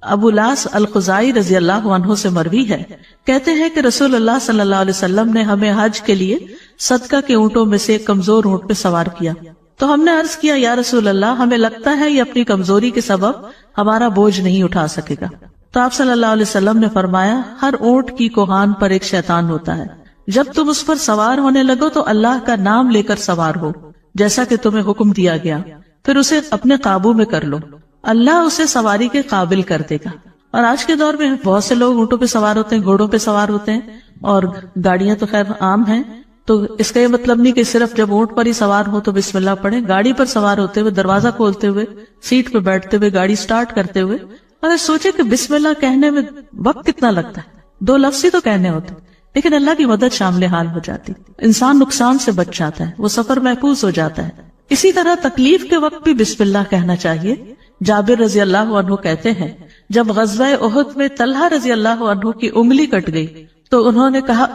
ابو لاس الخزائی رضی اللہ عنہ سے مروی ہے، کہتے ہیں کہ رسول اللہ صلی اللہ علیہ وسلم نے ہمیں حج کے لیے صدقہ کے اونٹوں میں سے ایک کمزور اونٹ پہ سوار کیا، تو ہم نے عرض کیا یا رسول اللہ ہمیں لگتا ہے یہ اپنی کمزوری کے سبب ہمارا بوجھ نہیں اٹھا سکے گا، تو آپ صلی اللہ علیہ وسلم نے فرمایا ہر اونٹ کی کوہان پر ایک شیطان ہوتا ہے، جب تم اس پر سوار ہونے لگو تو اللہ کا نام لے کر سوار ہو جیسا کہ تمہیں حکم دیا گیا، پھر اسے اپنے قابو میں کر لو، اللہ اسے سواری کے قابل کر دے گا۔ اور آج کے دور میں بہت سے لوگ اونٹوں پہ سوار ہوتے ہیں، گھوڑوں پہ سوار ہوتے ہیں، اور گاڑیاں تو خیر عام ہیں، تو اس کا یہ مطلب نہیں کہ صرف جب اونٹ پر ہی سوار ہو تو بسم اللہ پڑھیں، گاڑی پر سوار ہوتے ہوئے، دروازہ کھولتے ہوئے، سیٹ پہ بیٹھتے ہوئے، گاڑی سٹارٹ کرتے ہوئے اگر سوچے کہ بسم اللہ کہنے میں وقت کتنا لگتا ہے، 2 لفظ ہی تو کہنے ہوتے، لیکن اللہ کی مدد شامل حال ہو جاتی، انسان نقصان سے بچ جاتا ہے، وہ سفر محفوظ ہو جاتا ہے۔ اسی طرح تکلیف کے وقت بھی بسم اللہ کہنا چاہیے۔ جابر رضی اللہ عنہ کہتے ہیں جب غزوہ احد میں طلحہ رضی اللہ عنہ کی انگلی کٹ گئی تو انہوں نے کہا،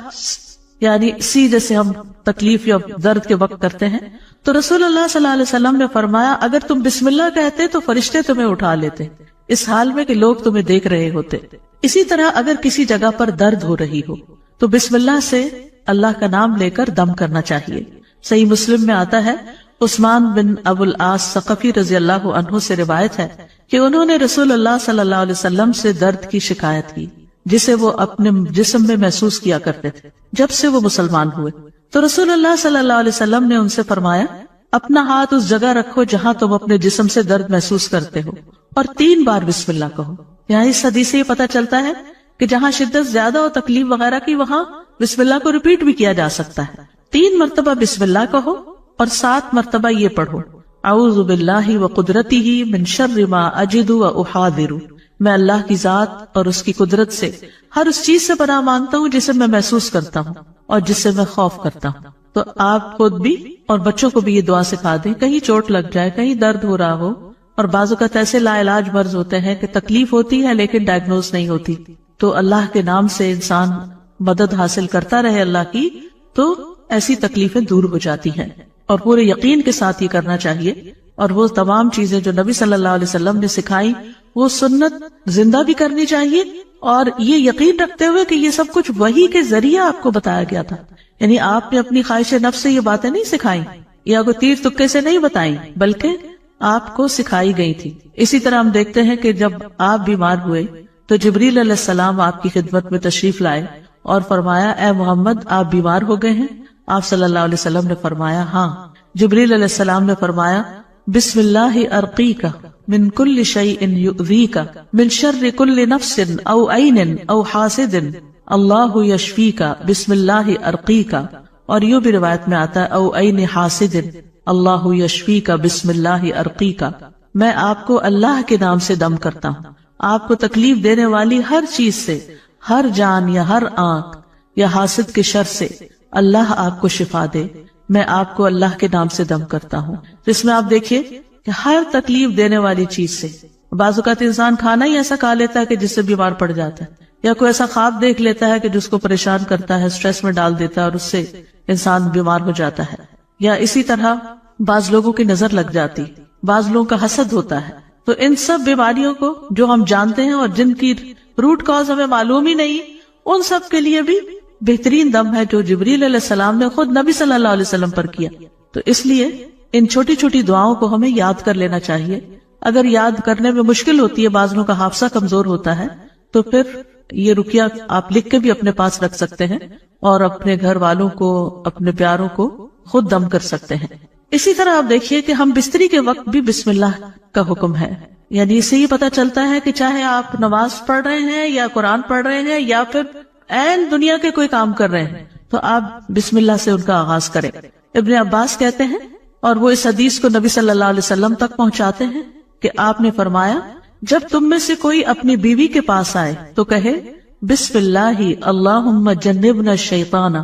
یعنی سی جیسے ہم تکلیف یا درد کے وقت کرتے ہیں، تو رسول اللہ صلی اللہ علیہ وسلم نے فرمایا اگر تم بسم اللہ کہتے تو فرشتے تمہیں اٹھا لیتے، اس حال میں کہ لوگ تمہیں دیکھ رہے ہوتے۔ اسی طرح اگر کسی جگہ پر درد ہو رہی ہو تو بسم اللہ سے اللہ کا نام لے کر دم کرنا چاہیے۔ صحیح مسلم میں آتا ہے عثمان بن ابو العاص ثقفی رضی اللہ عنہ سے روایت ہے کہ انہوں نے رسول اللہ صلی اللہ علیہ وسلم سے درد کی شکایت کی جسے وہ اپنے جسم میں محسوس کیا کرتے تھے جب سے وہ مسلمان ہوئے، تو رسول اللہ صلی اللہ علیہ وسلم نے ان سے فرمایا اپنا ہاتھ اس جگہ رکھو جہاں تم اپنے جسم سے درد محسوس کرتے ہو اور 3 بار بسم اللہ کہو۔ یہاں اس حدیث سے یہ پتہ چلتا ہے کہ جہاں شدت زیادہ ہو، تکلیف وغیرہ کی، وہاں بسم اللہ کو ریپیٹ بھی کیا جا سکتا ہے۔ 3 مرتبہ بسم اللہ کہو اور 7 مرتبہ یہ پڑھو اعوذ باللہ وقدرتہ من شر ما اجد واحاذر، میں اللہ کی ذات اور اس کی قدرت سے ہر اس چیز سے پناہ مانگتا ہوں جسے میں محسوس کرتا ہوں اور جس سے میں خوف کرتا ہوں۔ تو آپ خود بھی اور بچوں کو بھی یہ دعا سکھا دیں، کہیں چوٹ لگ جائے، کہیں درد ہو رہا ہو، اور بعض اوقات ایسے لا علاج مرض ہوتے ہیں کہ تکلیف ہوتی ہے لیکن ڈائگنوز نہیں ہوتی، تو اللہ کے نام سے انسان مدد حاصل کرتا رہے اللہ کی، تو ایسی تکلیفیں دور ہو جاتی ہیں، اور پورے یقین کے ساتھ یہ کرنا چاہیے۔ اور وہ تمام چیزیں جو نبی صلی اللہ علیہ وسلم نے سکھائی وہ سنت زندہ بھی کرنی چاہیے، اور یہ یقین رکھتے ہوئے کہ یہ سب کچھ وحی کے ذریعے آپ کو بتایا گیا تھا، یعنی آپ نے اپنی خواہش نفس سے یہ باتیں نہیں سکھائی یا کوئی تیر تکے سے نہیں بتائی، بلکہ آپ کو سکھائی گئی تھی۔ اسی طرح ہم دیکھتے ہیں کہ جب آپ بیمار ہوئے تو جبریل علیہ السلام آپ کی خدمت میں تشریف لائے اور فرمایا اے محمد آپ بیمار ہو گئے ہیں؟ آپ صلی اللہ علیہ وسلم نے فرمایا ہاں۔ جبریل علیہ السلام نے فرمایا بسم اللہ ارقیک من کل شیء یؤذیک من شر کل نفس او عین او حاسد اللہ یشفیک بسم اللہ ارقیک، اور یوں بھی روایت میں آتا ہے او عین حاسد اللہ یشفیک بسم اللہ ارقیک، میں آپ کو اللہ کے نام سے دم کرتا ہوں، آپ کو تکلیف دینے والی ہر چیز سے، ہر جان یا ہر آنکھ یا حاسد کے شر سے اللہ آپ کو شفا دے، میں آپ کو اللہ کے نام سے دم کرتا ہوں۔ اس میں آپ دیکھیے کہ ہر تکلیف دینے والی چیز سے، بعض اوقات انسان کھانا ہی ایسا کھا لیتا ہے کہ جس سے بیمار پڑ جاتا ہے، یا کوئی ایسا خواب دیکھ لیتا ہے کہ جس کو پریشان کرتا ہے، سٹریس میں ڈال دیتا ہے اور اس سے انسان بیمار ہو جاتا ہے، یا اسی طرح بعض لوگوں کی نظر لگ جاتی، بعض لوگوں کا حسد ہوتا ہے۔ تو ان سب بیماریوں کو جو ہم جانتے ہیں اور جن کی روٹ کاز ہمیں معلوم ہی نہیں، ان سب کے لیے بھی بہترین دم ہے جو جبریل علیہ السلام نے خود نبی صلی اللہ علیہ وسلم پر کیا۔ تو اس لیے ان چھوٹی چھوٹی دعاؤں کو ہمیں یاد کر لینا چاہیے۔ اگر یاد کرنے میں مشکل ہوتی ہے، بعض لوگوں کا حافظہ کمزور ہوتا ہے، تو پھر یہ رقیہ آپ لکھ کے بھی اپنے پاس رکھ سکتے ہیں اور اپنے گھر والوں کو، اپنے پیاروں کو خود دم کر سکتے ہیں۔ اسی طرح آپ دیکھیے کہ ہم بستری کے وقت بھی بسم اللہ کا حکم ہے، یعنی اس سے یہ پتہ چلتا ہے کہ چاہے آپ نماز پڑھ رہے ہیں یا قرآن پڑھ رہے ہیں یا پھر عین دنیا کے کوئی کام کر رہے ہیں، تو آپ بسم اللہ سے ان کا آغاز کریں۔ ابن عباس کہتے ہیں، اور وہ اس حدیث کو نبی صلی اللہ علیہ وسلم تک پہنچاتے ہیں کہ آپ نے فرمایا جب تم میں سے کوئی اپنی بیوی کے پاس آئے تو کہے بسم اللہ اللہم جنبنا الشیطان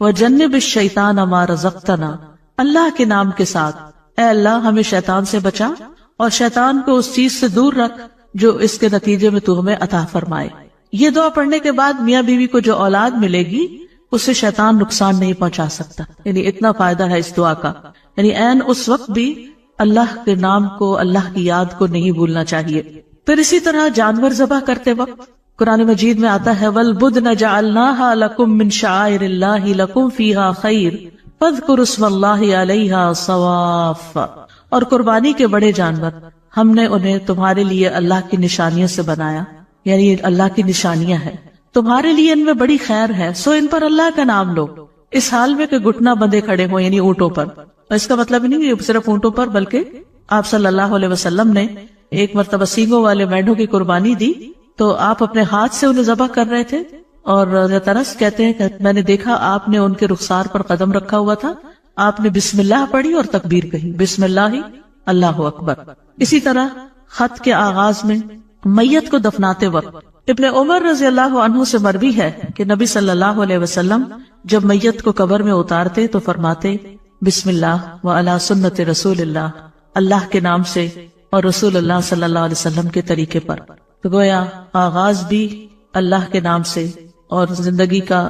وجنب الشیطان ما رزقتنا، اللہ کے نام کے ساتھ اے اللہ ہمیں شیطان سے بچا اور شیطان کو اس چیز سے دور رکھ جو اس کے نتیجے میں تو ہمیں عطا فرمائے۔ یہ دعا پڑھنے کے بعد میاں بیوی کو جو اولاد ملے گی اسے شیطان نقصان نہیں پہنچا سکتا. یعنی اتنا فائدہ ہے اس دعا کا. یعنی عین اس وقت بھی اللہ کے نام کو، اللہ کی یاد کو نہیں بھولنا چاہیے. پھر اسی طرح جانور ذبح کرتے وقت قرآن مجید میں آتا ہے وَالْبُدْنَ جَعَلْنَاهَا لَكُم مِّن شَعَائِرِ اللَّهِ لَكُم فِيهَا خَيْرٌ فَاذْكُرُوا اسْمَ اللَّهِ عَلَيْهَا صَوَافَّ. اور قربانی کے بڑے جانور ہم نے انہیں تمہارے لیے اللہ کی نشانیوں سے بنایا، یعنی اللہ کی نشانیاں ہیں، تمہارے لیے ان میں بڑی خیر ہے، سو ان پر اللہ کا نام لو. اس حال میں کہ گھٹنا بندھے کھڑے ہوں، یعنی اونٹوں پر. اس کا مطلب نہیں کہ صرف اونٹوں پر، بلکہ آپ صلی اللہ علیہ وسلم نے ایک مرتبہ سینگوں والے مینڈوں کی قربانی دی تو آپ اپنے ہاتھ سے انہیں ذبح کر رہے تھے، اور ترس کہتے ہیں کہ میں نے دیکھا آپ نے ان کے رخسار پر قدم رکھا ہوا تھا، آپ نے بسم اللہ پڑھی اور تکبیر کہی، بسم اللہ اللہ اکبر. اسی طرح خط کے آغاز میں میت کو دفناتے وقت ابن عمر رضی اللہ عنہ سے مروی ہے کہ نبی صلی اللہ علیہ وسلم جب میت کو قبر میں اتارتے تو فرماتے بسم اللہ وعلی سنت رسول اللہ، اللہ کے نام سے اور رسول اللہ صلی اللہ علیہ وسلم کے طریقے پر. تو گویا آغاز بھی اللہ کے نام سے اور زندگی کا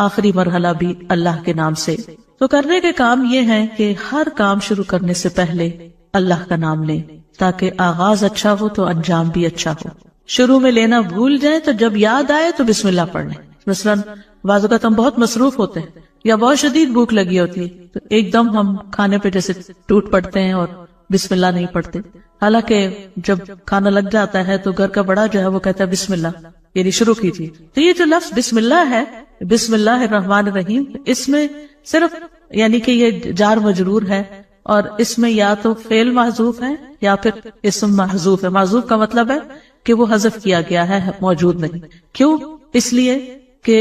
آخری مرحلہ بھی اللہ کے نام سے. تو کرنے کے کام یہ ہے کہ ہر کام شروع کرنے سے پہلے اللہ کا نام لیں تاکہ آغاز اچھا ہو تو انجام بھی اچھا ہو. شروع میں لینا بھول جائیں تو جب یاد آئے تو بسم اللہ پڑھ لیں. مثلاً بعض اوقات ہم بہت مصروف ہوتے ہیں یا بہت شدید بھوک لگی ہوتی ہے تو ایک دم ہم کھانے پہ جیسے ٹوٹ پڑتے ہیں اور بسم اللہ نہیں پڑھتے. حالانکہ جب کھانا لگ جاتا ہے تو گھر کا بڑا جو ہے وہ کہتا ہے بسم اللہ، یعنی شروع کیجیے. تو یہ جو لفظ بسم اللہ ہے، بسم اللہ الرحمن الرحیم، اس میں صرف یعنی کہ یہ جار مجرور ہے اور اس میں یا تو فعل محذوف ہے یا پھر اسم محذوف ہے. محذوف کا مطلب ہے کہ وہ حذف کیا گیا ہے، موجود نہیں. کیوں؟ اس لیے کہ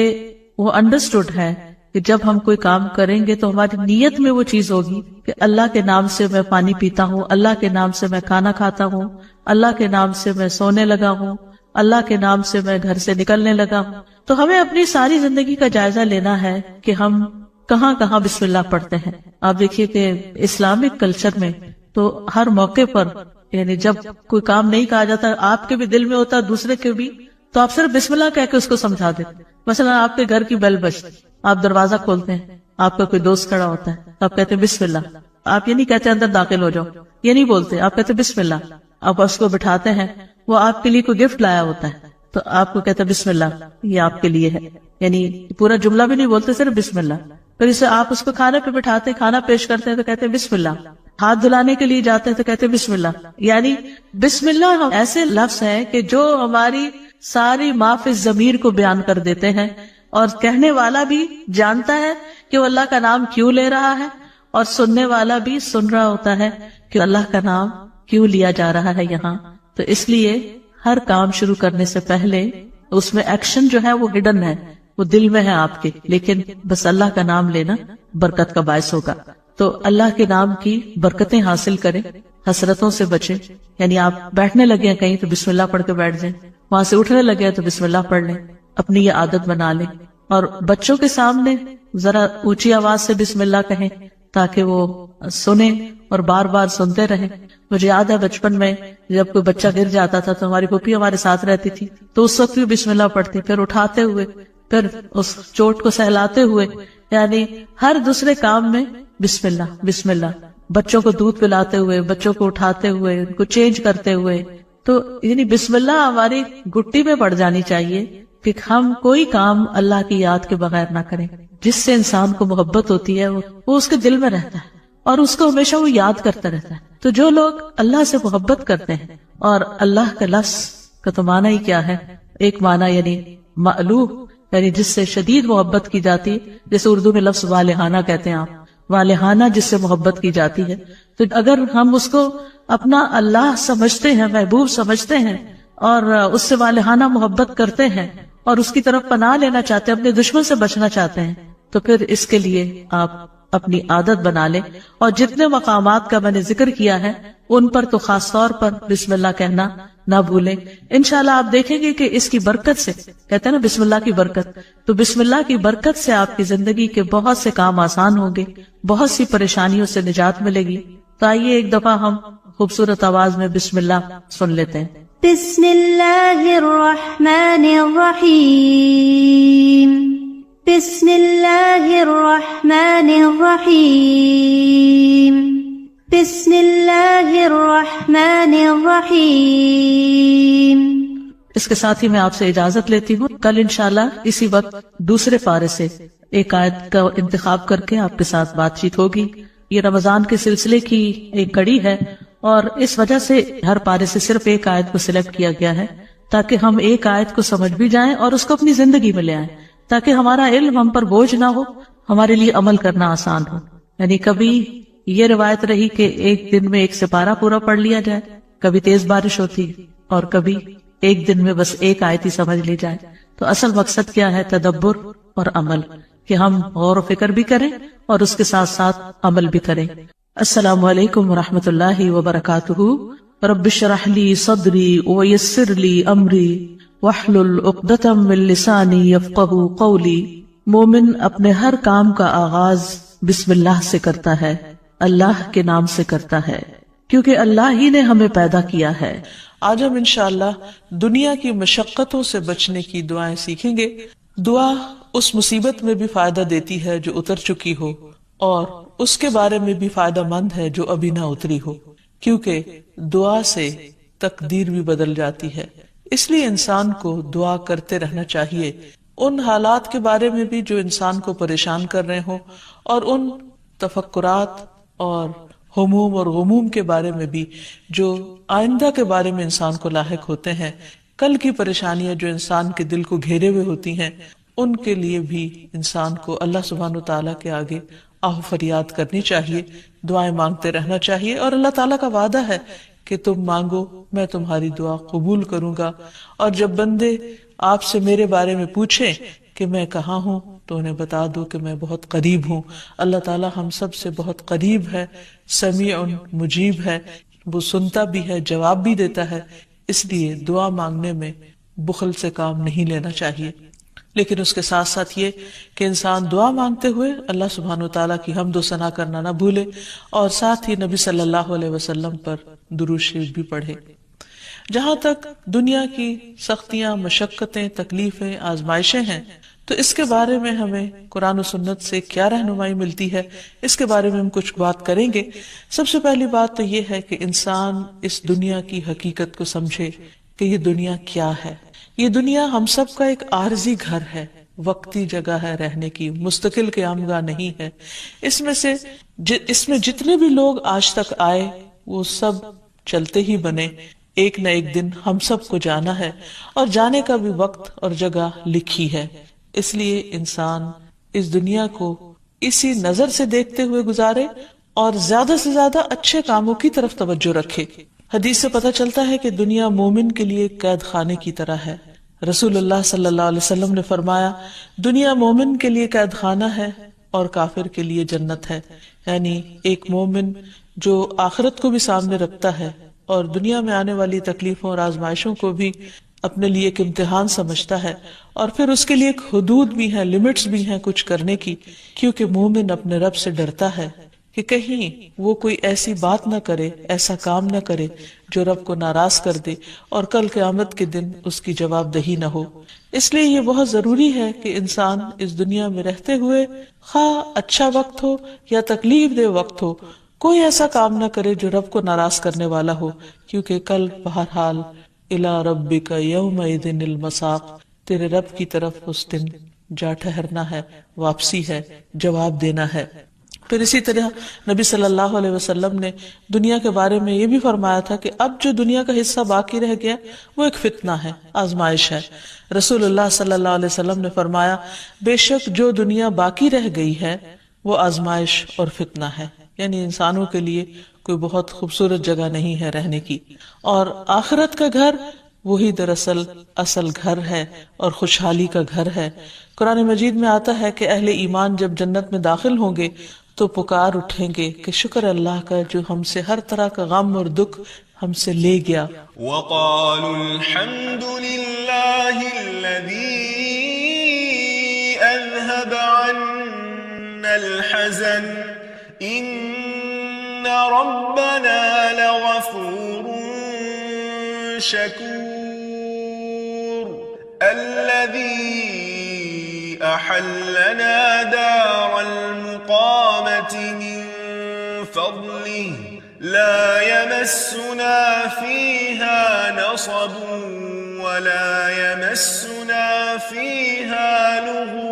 وہ انڈرسٹوڈ ہے کہ جب ہم کوئی کام کریں گے تو ہماری نیت میں وہ چیز ہوگی کہ اللہ کے نام سے میں پانی پیتا ہوں، اللہ کے نام سے میں کھانا کھاتا ہوں، اللہ کے نام سے میں سونے لگا ہوں، اللہ کے نام سے میں گھر سے نکلنے لگا ہوں. تو ہمیں اپنی ساری زندگی کا جائزہ لینا ہے کہ ہم کہاں کہاں بسم اللہ پڑھتے ہیں. آپ دیکھیے کہ اسلامک کلچر میں تو ہر موقع پر یعنی جب کوئی کام نہیں کہا جاتا، آپ کے بھی دل میں ہوتا دوسرے کے بھی، تو آپ صرف بسم اللہ کہہ کے اس کو سمجھا دیتے. مثلا آپ کے گھر کی بیل بجتی، آپ دروازہ کھولتے ہیں، آپ کا کوئی دوست کھڑا ہوتا ہے، آپ کہتے ہیں بسم اللہ. آپ یہ نہیں کہتے اندر داخل ہو جاؤ، یہ نہیں بولتے، آپ کہتے بسم اللہ. آپ اس کو بٹھاتے ہیں، وہ آپ کے لیے کوئی گفٹ لایا ہوتا ہے تو آپ کو کہتے بسم اللہ یہ آپ کے لیے ہے، یعنی پورا جملہ بھی نہیں بولتے، صرف بسم اللہ. پھر اسے آپ اس کو کھانے پہ بٹھاتے، کھانا پیش کرتے ہیں تو کہتے ہیں بسم اللہ. ہاتھ دھلانے کے لیے جاتے ہیں تو کہتے ہیں بسم اللہ. یعنی بسم اللہ ایسے لفظ ہیں کہ جو ہماری ساری ما فی الضمیر کو بیان کر دیتے ہیں، اور کہنے والا بھی جانتا ہے کہ وہ اللہ کا نام کیوں لے رہا ہے، اور سننے والا بھی سن رہا ہوتا ہے کہ اللہ کا نام کیوں لیا جا رہا ہے یہاں. تو اس لیے ہر کام شروع کرنے سے پہلے اس میں ایکشن جو ہے وہ ہڈن ہے، وہ دل میں ہے آپ کے، لیکن بس اللہ کا نام لینا برکت کا باعث ہوگا. تو اللہ کے نام کی برکتیں حاصل کریں، حسرتوں سے بچیں. یعنی آپ بیٹھنے لگے ہیں کہیں تو بسم اللہ پڑھ کے بیٹھ جائیں، وہاں سے اٹھنے لگے تو بسم اللہ پڑھ لیں. اپنی یہ عادت بنا لیں، اور بچوں کے سامنے ذرا اونچی آواز سے بسم اللہ کہیں تاکہ وہ سنیں اور بار بار سنتے رہیں. مجھے یاد ہے بچپن میں جب کوئی بچہ گر جاتا تھا تو ہماری پھوپھی ہمارے ساتھ رہتی تھی، تو اس وقت بھی بسم اللہ پڑھتی، پھر اٹھاتے ہوئے، پھر اس چوٹ کو سہلاتے ہوئے، یعنی ہر دوسرے کام میں بسم اللہ بسم اللہ. بچوں کو دودھ پلاتے ہوئے، بچوں کو اٹھاتے ہوئے، ان کو چینج کرتے ہوئے. تو یعنی بسم اللہ ہماری گٹی میں پڑ جانی چاہیے کہ ہم کوئی کام اللہ کی یاد کے بغیر نہ کریں. جس سے انسان کو محبت ہوتی ہے وہ اس کے دل میں رہتا ہے اور اس کو ہمیشہ وہ یاد کرتا رہتا ہے. تو جو لوگ اللہ سے محبت کرتے ہیں، اور اللہ کا لفظ کا تو معنی ہی کیا ہے، ایک معنی یعنی مألوہ، یعنی جس سے شدید محبت کی جاتی ہے، جیسے اردو میں لفظ والہانہ کہتے ہیں آپ، والہانہ جس سے محبت کی جاتی ہے. تو اگر ہم اس کو اپنا اللہ سمجھتے ہیں، محبوب سمجھتے ہیں، اور اس سے والہانہ محبت کرتے ہیں اور اس کی طرف پناہ لینا چاہتے ہیں، اپنے دشمن سے بچنا چاہتے ہیں، تو پھر اس کے لیے آپ اپنی عادت بنا لیں. اور جتنے مقامات کا میں نے ذکر کیا ہے ان پر تو خاص طور پر بسم اللہ کہنا نہ بھولیں. انشاءاللہ آپ دیکھیں گے کہ اس کی برکت سے، کہتے ہیں نا بسم اللہ کی برکت، تو بسم اللہ کی برکت سے آپ کی زندگی کے بہت سے کام آسان ہوں گے، بہت سی پریشانیوں سے نجات ملے گی. تو آئیے ایک دفعہ ہم خوبصورت آواز میں بسم اللہ سن لیتے ہیں. بسم اللہ الرحمن الرحیم بسم اللہ الرحمن الرحیم بسم اللہ الرحمن الرحیم۔ اس کے ساتھ ہی میں آپ سے اجازت لیتی ہوں. کل انشاءاللہ اسی وقت دوسرے پارے سے ایک آیت کا انتخاب کر کے آپ کے ساتھ بات چیت ہوگی. یہ رمضان کے سلسلے کی ایک کڑی ہے اور اس وجہ سے ہر پارے سے صرف ایک آیت کو سلیکٹ کیا گیا ہے تاکہ ہم ایک آیت کو سمجھ بھی جائیں اور اس کو اپنی زندگی میں لے آئیں، تاکہ ہمارا علم ہم پر بوجھ نہ ہو، ہمارے لیے عمل کرنا آسان ہو. یعنی کبھی یہ روایت رہی کہ ایک دن میں ایک سپارہ پورا پڑھ لیا جائے، کبھی تیز بارش ہوتی اور کبھی ایک دن میں بس ایک آیت ہی سمجھ لی جائے. تو اصل مقصد کیا ہے؟ تدبر اور عمل، کہ ہم غور و فکر بھی کریں اور اس کے ساتھ ساتھ عمل بھی کریں. السلام علیکم ورحمۃ اللہ وبرکاتہ. رب اشرح لی صدری ویسر لی امری واحلل عقدۃ من لسانی یفقہوا قولی. مومن اپنے ہر کام کا آغاز بسم اللہ سے کرتا ہے، اللہ کے نام سے کرتا ہے، کیونکہ اللہ ہی نے ہمیں پیدا کیا ہے. آج ہم انشاءاللہ دنیا کی مشقتوں سے بچنے کی دعائیں سیکھیں گے. دعا اس مصیبت میں بھی فائدہ دیتی ہے جو اتر چکی ہو، اور اس کے بارے میں بھی فائدہ مند ہے جو ابھی نہ اتری ہو، کیونکہ دعا سے تقدیر بھی بدل جاتی ہے. اس لیے انسان کو دعا کرتے رہنا چاہیے، ان حالات کے بارے میں بھی جو انسان کو پریشان کر رہے ہوں، اور ان تفکرات اور ہموم اور غموم کے بارے میں بھی جو آئندہ کے بارے میں انسان کو لاحق ہوتے ہیں. کل کی پریشانیاں جو انسان کے دل کو گھیرے ہوئے ہوتی ہیں، ان کے لیے بھی انسان کو اللہ سبحانہ وتعالیٰ کے آگے آہ فریاد کرنی چاہیے، دعائیں مانگتے رہنا چاہیے. اور اللہ تعالیٰ کا وعدہ ہے کہ تم مانگو میں تمہاری دعا قبول کروں گا. اور جب بندے آپ سے میرے بارے میں پوچھیں کہ میں کہاں ہوں تو انہیں بتا دو کہ میں بہت قریب ہوں. اللہ تعالیٰ ہم سب سے بہت قریب ہے، سمیع مجیب ہے، وہ سنتا بھی ہے، جواب بھی دیتا ہے. اس لیے دعا مانگنے میں بخل سے کام نہیں لینا چاہیے. لیکن اس کے ساتھ ساتھ یہ کہ انسان دعا مانگتے ہوئے اللہ سبحانہ وتعالیٰ کی حمد و ثنا کرنا نہ بھولے، اور ساتھ ہی نبی صلی اللہ علیہ وسلم پر درود شریف بھی پڑھے. جہاں تک دنیا کی سختیاں، مشقتیں، تکلیفیں، آزمائشیں ہیں، تو اس کے بارے میں ہمیں قرآن و سنت سے کیا رہنمائی ملتی ہے، اس کے بارے میں ہم کچھ بات کریں گے. سب سے پہلی بات تو یہ ہے کہ انسان اس دنیا کی حقیقت کو سمجھے کہ یہ دنیا کیا ہے. یہ دنیا ہم سب کا ایک عارضی گھر ہے، وقتی جگہ ہے رہنے کی، مستقل قیامگاہ نہیں ہے. اس میں جتنے بھی لوگ آج تک آئے وہ سب چلتے ہی بنے. ایک نہ ایک دن ہم سب کو جانا ہے، اور جانے کا بھی وقت اور جگہ لکھی ہے. اس لیے انسان اس دنیا کو اسی نظر سے دیکھتے ہوئے گزارے اور زیادہ سے زیادہ اچھے کاموں کی طرف توجہ رکھے. حدیث سے پتہ چلتا ہے کہ دنیا مومن کے لیے قید خانے کی طرح ہے. رسول اللہ صلی اللہ علیہ وسلم نے فرمایا، دنیا مومن کے لیے قید خانہ ہے اور کافر کے لیے جنت ہے. یعنی ایک مومن جو آخرت کو بھی سامنے رکھتا ہے اور دنیا میں آنے والی تکلیفوں اور آزمائشوں کو بھی اپنے لیے ایک امتحان سمجھتا ہے، اور پھر اس کے لیے ایک حدود بھی ہے، لمٹس بھی ہیں کچھ کرنے کی، کیونکہ مومن اپنے رب سے ڈرتا ہے کہ کہیں وہ کوئی ایسی بات نہ کرے، ایسا کام نہ کرے جو رب کو ناراض کر دے اور کل قیامت کے دن اس کی جواب دہی نہ ہو. اس لیے یہ بہت ضروری ہے کہ انسان اس دنیا میں رہتے ہوئے، خواہ اچھا وقت ہو یا تکلیف دہ وقت ہو، کوئی ایسا کام نہ کرے جو رب کو ناراض کرنے والا ہو، کیونکہ کل بہرحال الی ربک یومئذ المساق، تیرے رب کی طرف اس دن جا ٹھہرنا ہے، واپسی ہے، جواب دینا ہے. پھر اسی طرح نبی صلی اللہ علیہ وسلم نے دنیا کے بارے میں یہ بھی فرمایا تھا کہ اب جو دنیا کا حصہ باقی رہ گیا وہ ایک فتنہ ہے، آزمائش ہے. رسول اللہ صلی اللہ علیہ وسلم نے فرمایا، بے شک جو دنیا باقی رہ گئی ہے وہ آزمائش اور فتنہ ہے. یعنی انسانوں کے لیے کوئی بہت خوبصورت جگہ نہیں ہے رہنے کی، اور آخرت کا گھر وہی دراصل اصل گھر ہے اور خوشحالی کا گھر ہے. قرآن مجید میں آتا ہے کہ اہل ایمان جب جنت میں داخل ہوں گے تو پکار اٹھیں گے کہ شکر اللہ کا جو ہم سے ہر طرح کا غم اور دکھ ہم سے لے گیا. وَقَالُوا الْحَمْدُ لِلَّهِ الَّذِي أَذْهَبَ عَنَّا الْحَزَنَ إِنَّ رَبَّنَا لَغَفُورٌ شكور الذي أحلنا دار المقامة من فضله لا يمسنا فيها نصب ولا يمسنا فيها لغوب.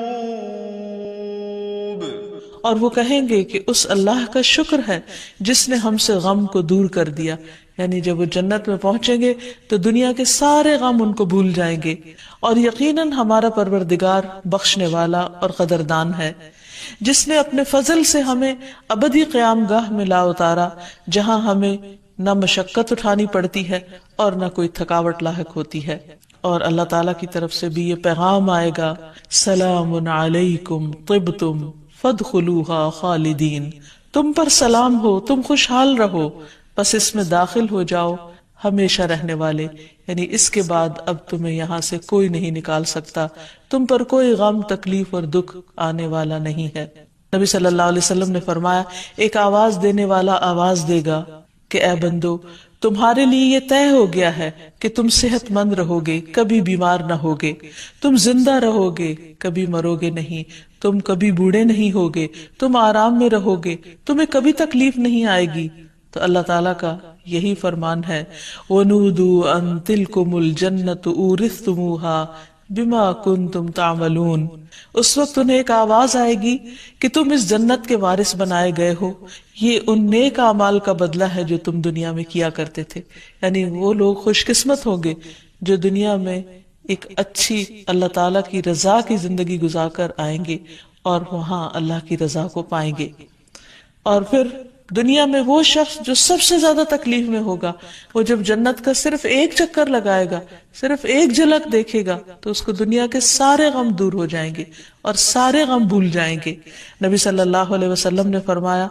اور وہ کہیں گے کہ اس اللہ کا شکر ہے جس نے ہم سے غم کو دور کر دیا. یعنی جب وہ جنت میں پہنچیں گے تو دنیا کے سارے غم ان کو بھول جائیں گے. اور یقیناً ہمارا پروردگار بخشنے والا اور قدردان ہے جس نے اپنے فضل سے ہمیں ابدی قیام گاہ میں لا اتارا جہاں ہمیں نہ مشقت اٹھانی پڑتی ہے اور نہ کوئی تھکاوٹ لاحق ہوتی ہے. اور اللہ تعالیٰ کی طرف سے بھی یہ پیغام آئے گا سلام علیکم طبتم فادخلوها خالدین. تم پر سلام ہو، تم خوشحال رہو، بس اس میں داخل ہو جاؤ ہمیشہ رہنے والے. یعنی اس کے بعد اب تمہیں یہاں سے کوئی نہیں نکال سکتا، تم پر کوئی غم تکلیف اور دکھ آنے والا نہیں ہے. نبی صلی اللہ علیہ وسلم نے فرمایا ایک آواز دینے والا آواز دے گا کہ اے بندو تمہارے لیے یہ طے ہو گیا ہے کہ تم صحت مند رہو گے، کبھی بیمار نہ ہوگے، تم زندہ رہو گے، کبھی مرو گے نہیں، تم کبھی بوڑھے نہیں ہوگے، تم آرام میں رہو گے، تمہیں کبھی تکلیف نہیں آئے گی. تو اللہ تعالیٰ کا یہی فرمان ہے وَنُودُوا أَن تِلْكُمُ الْجَنَّةُ أُورِثْتُمُوهَا بِمَا كُنْتُمْ تَعْمَلُونَ. اس وقت انہیں ایک آواز آئے گی کہ تم اس جنت کے وارث بنائے گئے ہو، یہ ان نیک اعمال کا بدلہ ہے جو تم دنیا میں کیا کرتے تھے. یعنی وہ لوگ خوش قسمت ہوں گے جو دنیا میں ایک اچھی اللہ تعالیٰ کی رضا کی زندگی گزار کر آئیں گے اور وہاں اللہ کی رضا کو پائیں گے. اور پھر دنیا میں وہ شخص جو سب سے زیادہ تکلیف میں ہوگا وہ جب جنت کا صرف ایک چکر لگائے گا، صرف ایک جھلک دیکھے گا تو اس کو دنیا کے سارے غم دور ہو جائیں گے اور سارے غم بھول جائیں گے. نبی صلی اللہ علیہ وسلم نے فرمایا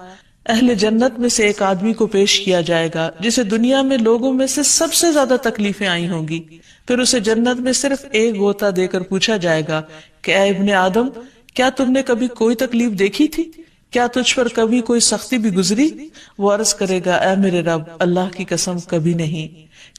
اہل جنت میں سے ایک آدمی کو پیش کیا جائے گا جسے دنیا میں لوگوں میں سے سب سے زیادہ تکلیفیں آئی ہوں گی. پھر اسے جنت میں صرف ایک غوطہ دے کر پوچھا جائے گا کہ اے ابن آدم کیا تم نے کبھی کوئی تکلیف دیکھی تھی؟ کیا تجھ پر کبھی کوئی سختی بھی گزری؟ وہ عرض کرے گا اے میرے رب اللہ کی قسم کبھی نہیں،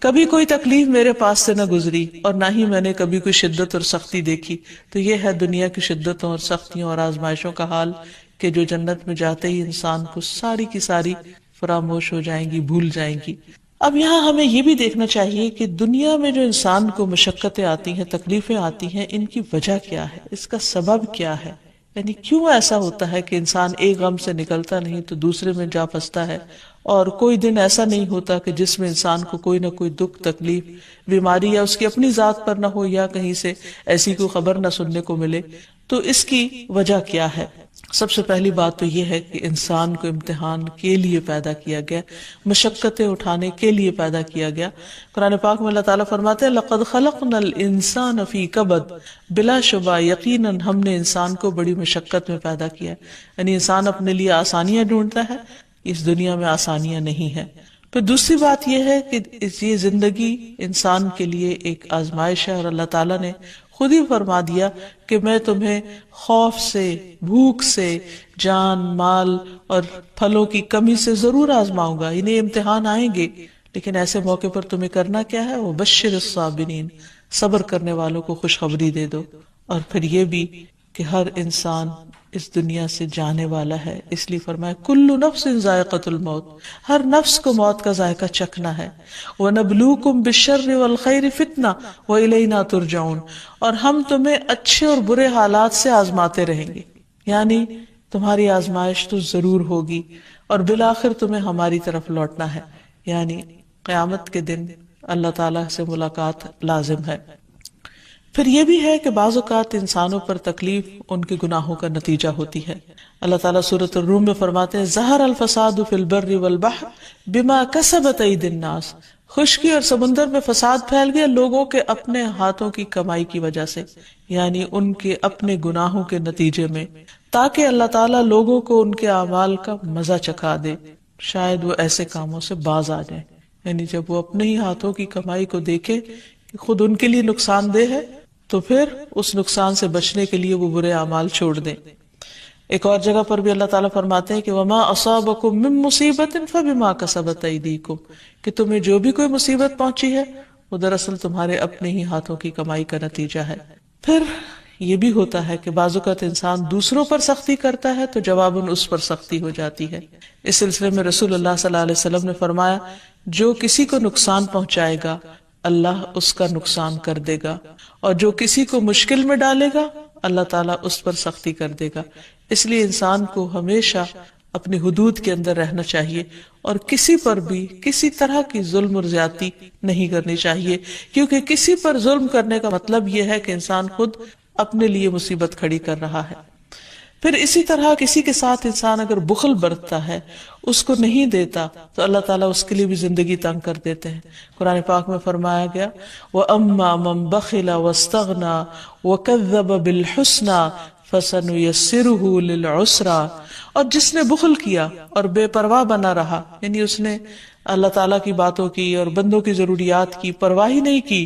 کبھی کوئی تکلیف میرے پاس سے نہ گزری اور نہ ہی میں نے کبھی کوئی شدت اور سختی دیکھی. تو یہ ہے دنیا کی شدتوں اور سختیوں اور آزمائشوں کا حال کہ جو جنت میں جاتے ہی انسان کو ساری کی ساری فراموش ہو جائیں گی، بھول جائیں گی. اب یہاں ہمیں یہ بھی دیکھنا چاہیے کہ دنیا میں جو انسان کو مشقتیں آتی ہیں، تکلیفیں آتی ہیں، ان کی وجہ کیا ہے، اس کا سبب کیا ہے. یعنی کیوں ایسا ہوتا ہے کہ انسان ایک غم سے نکلتا نہیں تو دوسرے میں جا پھنستا ہے، اور کوئی دن ایسا نہیں ہوتا کہ جس میں انسان کو کوئی نہ کوئی دکھ، تکلیف، بیماری یا اس کی اپنی ذات پر نہ ہو یا کہیں سے ایسی کوئی خبر نہ سننے کو ملے. تو اس کی وجہ کیا ہے؟ سب سے پہلی بات تو یہ ہے کہ انسان کو امتحان کے لیے پیدا کیا گیا، مشقتیں اٹھانے کے لیے پیدا کیا گیا. قرآن پاک میں اللہ تعالیٰ فرماتے ہیں لَقَدْ خَلَقْنَا الْإِنسَانَ فِي كَبَدٍ، بلا شبہ یقیناً ہم نے انسان کو بڑی مشقت میں پیدا کیا. یعنی انسان اپنے لیے آسانیاں ڈھونڈتا ہے، اس دنیا میں آسانیاں نہیں ہیں. پھر دوسری بات یہ ہے کہ یہ زندگی انسان کے لیے ایک آزمائش ہے، اور اللہ تعالیٰ نے خود ہی فرما دیا کہ میں تمہیں خوف سے، بھوک سے، جان مال اور پھلوں کی کمی سے ضرور آزماؤں گا. انہیں امتحان آئیں گے، لیکن ایسے موقع پر تمہیں کرنا کیا ہے؟ وَبَشِّرِ الصَّابِرِينَ، صبر کرنے والوں کو خوشخبری دے دو. اور پھر یہ بھی کہ ہر انسان اس دنیا سے جانے والا ہے، اس لیے فرمایا کل نفس ذائقۃ الموت، ہر نفس کو موت کا ذائقہ چکھنا ہے. وَنَبْلُوكُمْ بِالشَّرِّ وَالْخَيْرِ فِتْنَةً وَإِلَيْنَا تُرْجَعُونَ، اور ہم تمہیں اچھے اور برے حالات سے آزماتے رہیں گے. یعنی تمہاری آزمائش تو ضرور ہوگی اور بالآخر تمہیں ہماری طرف لوٹنا ہے. یعنی قیامت کے دن اللہ تعالیٰ سے ملاقات لازم ہے. پھر یہ بھی ہے کہ بعض اوقات انسانوں پر تکلیف ان کے گناہوں کا نتیجہ ہوتی ہے. اللہ تعالیٰ سورۃ الروم میں فرماتے ہیں ظہر الفساد فی البر والبحر بما کسبت ایدی الناس، خشکی اور سمندر میں فساد پھیل گیا لوگوں کے اپنے ہاتھوں کی کمائی کی وجہ سے، یعنی ان کے اپنے گناہوں کے نتیجے میں، تاکہ اللہ تعالیٰ لوگوں کو ان کے اعمال کا مزہ چکھا دے، شاید وہ ایسے کاموں سے باز آ جائیں. یعنی جب وہ اپنے ہی ہاتھوں کی کمائی کو دیکھے کہ خود ان کے لیے نقصان دہ ہے تو پھر اس نقصان سے بچنے کے لیے وہ برے اعمال چھوڑ دیں. ایک اور جگہ پر بھی اللہ تعالیٰ فرماتے ہیں کہ وَمَا أَصَابَكُم مِّن مُّصِيبَةٍ فَبِمَا كَسَبَتْ أَيْدِيكُمْ، کہ تمہیں جو بھی کوئی مصیبت پہنچی ہے وہ دراصل تمہارے اپنے ہی ہاتھوں کی کمائی کا نتیجہ ہے۔ پھر یہ بھی ہوتا ہے کہ بعض اوقات انسان دوسروں پر سختی کرتا ہے تو جواباً اس پر سختی ہو جاتی ہے۔ اس سلسلے میں رسول اللہ صلی اللہ علیہ وسلم نے فرمایا، جو کسی کو نقصان پہنچائے گا اللہ اس کا نقصان کر دے گا، اور جو کسی کو مشکل میں ڈالے گا اللہ تعالیٰ اس پر سختی کر دے گا۔ اس لیے انسان کو ہمیشہ اپنی حدود کے اندر رہنا چاہیے اور کسی پر بھی کسی طرح کی ظلم اور زیادتی نہیں کرنی چاہیے، کیونکہ کسی پر ظلم کرنے کا مطلب یہ ہے کہ انسان خود اپنے لیے مصیبت کھڑی کر رہا ہے۔ پھر اسی طرح کسی کے ساتھ انسان اگر بخل برتتا ہے، اس کو نہیں دیتا، تو اللہ تعالیٰ اس کے لیے بھی زندگی تنگ کر دیتے ہیں۔ قرآن پاک میں فرمایا گیا، وَأَمَّا مَن بَخِلَ وَاسْتَغْنَى وَكَذَّبَ بِالْحُسْنَى فَسَنُيَسِّرُهُ لِلْعُسْرَى، اور جس نے بخل کیا اور بے پرواہ بنا رہا، یعنی اس نے اللہ تعالیٰ کی باتوں کی اور بندوں کی ضروریات کی پرواہ ہی نہیں کی،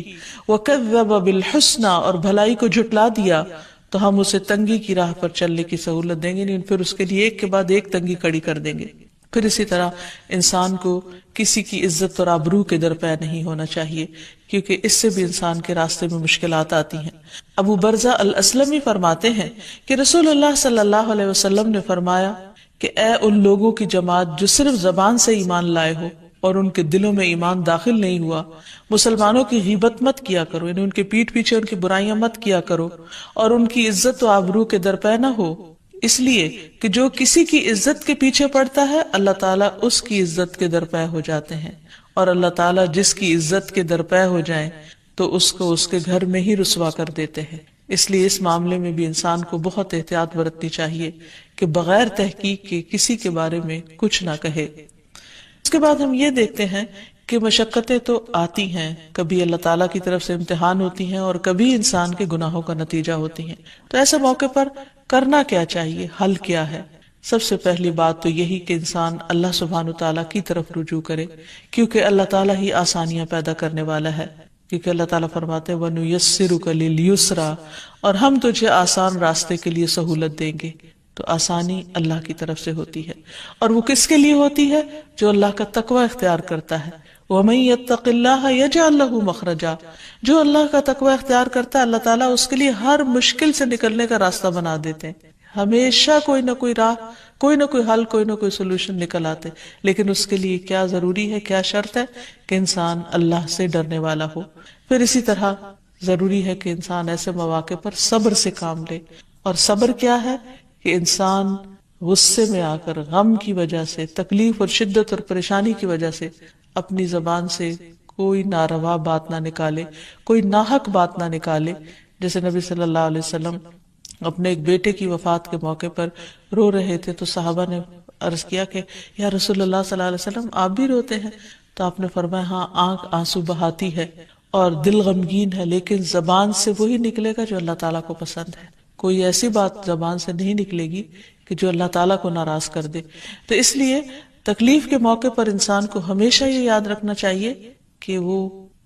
وَكَذَّبَ بِالْحُسْنَى، اور بھلائی کو جھٹلا دیا، تو ہم اسے تنگی کی راہ پر چلنے کی سہولت دیں گے، نہیں پھر اس کے لیے ایک کے بعد ایک تنگی کھڑی کر دیں گے۔ پھر اسی طرح انسان کو کسی کی عزت اور آبرو کے درپے نہیں ہونا چاہیے، کیونکہ اس سے بھی انسان کے راستے میں مشکلات آتی ہیں۔ ابو برزہ الاسلمی فرماتے ہیں کہ رسول اللہ صلی اللہ علیہ وسلم نے فرمایا کہ اے ان لوگوں کی جماعت جو صرف زبان سے ایمان لائے ہو اور ان کے دلوں میں ایمان داخل نہیں ہوا، مسلمانوں کی غیبت مت کیا کرو، یعنی ان کے پیٹھ پیچھے ان کی برائیاں مت کیا کرو، اور ان کی عزت و آبرو کے درپے نہ ہو، اس لیے کہ جو کسی کی عزت کے پیچھے پڑتا ہے اللہ تعالیٰ اس کی عزت کے درپے ہو جاتے ہیں، اور اللہ تعالیٰ جس کی عزت کے درپے ہو جائیں تو اس کو اس کے گھر میں ہی رسوا کر دیتے ہیں۔ اس لیے اس معاملے میں بھی انسان کو بہت احتیاط برتنی چاہیے کہ بغیر تحقیق کے کسی کے بارے میں کچھ نہ کہے۔ اس کے بعد ہم یہ دیکھتے ہیں کہ مشقتیں تو آتی ہیں، کبھی اللہ تعالیٰ کی طرف سے امتحان ہوتی ہیں اور کبھی انسان کے گناہوں کا نتیجہ ہوتی ہیں۔ تو ایسے موقع پر کرنا کیا چاہیے، حل کیا ہے؟ سب سے پہلی بات تو یہی کہ انسان اللہ سبحانہ تعالیٰ کی طرف رجوع کرے، کیونکہ اللہ تعالیٰ ہی آسانیاں پیدا کرنے والا ہے، کیونکہ اللہ تعالیٰ فرماتے ہیں وَنُيَسِّرُكَ لِلْيُسْرَى، اور ہم تجھے آسان راستے کے لیے سہولت دیں گے۔ تو آسانی اللہ کی طرف سے ہوتی ہے، اور وہ کس کے لیے ہوتی ہے؟ جو اللہ کا تقوی اختیار کرتا ہے۔ وَمَن يَتَّقِ اللَّهَ يَجْعَل لَّهُ مَخْرَجًا، جو اللہ کا تقوی اختیار کرتا ہے اللہ تعالیٰ اس کے لیے ہر مشکل سے نکلنے کا راستہ بنا دیتے ہیں۔ ہمیشہ کوئی نہ کوئی راہ، کوئی نہ کوئی حل، کوئی نہ کوئی سولوشن نکل آتے، لیکن اس کے لیے کیا ضروری ہے، کیا شرط ہے؟ کہ انسان اللہ سے ڈرنے والا ہو۔ پھر اسی طرح ضروری ہے کہ انسان ایسے مواقع پر صبر سے کام لے، اور صبر کیا ہے؟ کہ انسان غصے میں آ کر، غم کی وجہ سے، تکلیف اور شدت اور پریشانی کی وجہ سے اپنی زبان سے کوئی ناروا بات نہ نکالے، کوئی ناحق بات نہ نکالے۔ جیسے نبی صلی اللہ علیہ وسلم اپنے ایک بیٹے کی وفات کے موقع پر رو رہے تھے، تو صحابہ نے عرض کیا کہ یا رسول اللہ صلی اللہ علیہ وسلم آپ بھی روتے ہیں؟ تو آپ نے فرمایا ہاں، آنکھ آنسو بہاتی ہے اور دل غمگین ہے، لیکن زبان سے وہی نکلے گا جو اللہ تعالیٰ کو پسند ہے۔ کوئی ایسی بات زبان سے نہیں نکلے گی کہ جو اللہ تعالیٰ کو ناراض کر دے۔ تو اس لیے تکلیف کے موقع پر انسان کو ہمیشہ یہ یاد رکھنا چاہیے کہ وہ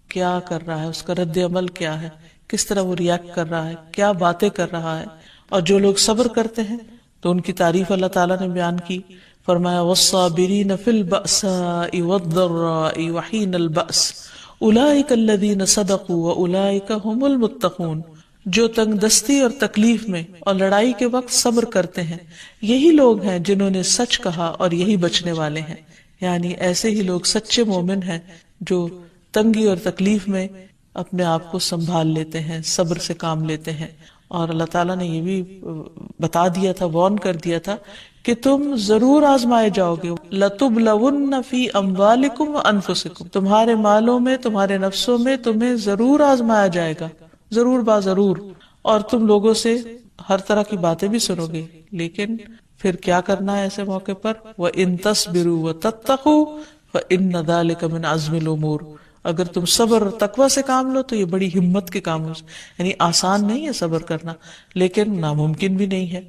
کیا کر رہا ہے، اس کا رد عمل کیا ہے، کس طرح وہ ریاکٹ کر رہا ہے، کیا باتیں کر رہا ہے۔ اور جو لوگ صبر کرتے ہیں تو ان کی تعریف اللہ تعالیٰ نے بیان کی، فرمایا وَالصَّابِرِينَ فِي الْبَأْسَاءِ وَالضَّرَّاءِ وَحِينَ الْبَأْسِ أُولَئِكَ الَّذِينَ صَدَقُوا وَأُولَئِكَ هُمُ الْمُتَّقُونَ، جو تنگ دستی اور تکلیف میں اور لڑائی کے وقت صبر کرتے ہیں، یہی لوگ ہیں جنہوں نے سچ کہا اور یہی بچنے والے ہیں۔ یعنی ایسے ہی لوگ سچے مومن ہیں جو تنگی اور تکلیف میں اپنے آپ کو سنبھال لیتے ہیں، صبر سے کام لیتے ہیں۔ اور اللہ تعالیٰ نے یہ بھی بتا دیا تھا، وارن کر دیا تھا کہ تم ضرور آزمائے جاؤ گے، لَتُبْلَوُنَّ فِي أَمْوَالِكُمْ وَأَنفُسِكُمْ، تمہارے مالوں میں، تمہارے نفسوں میں تمہیں ضرور آزمایا جائے گا، ضرور با ضرور، اور تم لوگوں سے ہر طرح کی باتیں بھی سنو گے، لیکن پھر کیا کرنا ہے ایسے موقع پر؟ وَإِن تَصْبِرُوا وَتَتَّقُوا فَإِنَّ ذَلِكَ مِنْ عَزْمِ الْأُمُورِ، اگر تم صبر اور تقوی سے کام لو تو یہ بڑی ہمت کے کام ہو، یعنی آسان نہیں ہے صبر کرنا، لیکن ناممکن بھی نہیں ہے،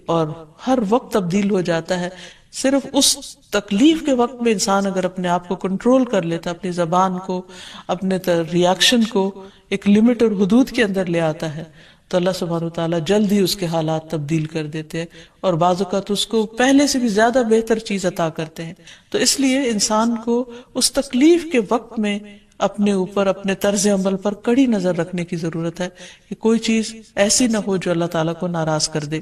اور ہر وقت تبدیل ہو جاتا ہے۔ صرف اس تکلیف کے وقت میں انسان اگر اپنے آپ کو کنٹرول کر لیتا، اپنی زبان کو، اپنے ریاکشن کو ایک لمٹ اور حدود کے اندر لے آتا ہے، تو اللہ سبحانہ وتعالیٰ جلد ہی اس کے حالات تبدیل کر دیتے ہیں، اور بعض اوقات اس کو پہلے سے بھی زیادہ بہتر چیز عطا کرتے ہیں۔ تو اس لیے انسان کو اس تکلیف کے وقت میں اپنے اوپر اپنے طرز عمل پر کڑی نظر رکھنے کی ضرورت ہے کہ کوئی چیز ایسی نہ ہو جو اللہ تعالیٰ کو ناراض کر دے.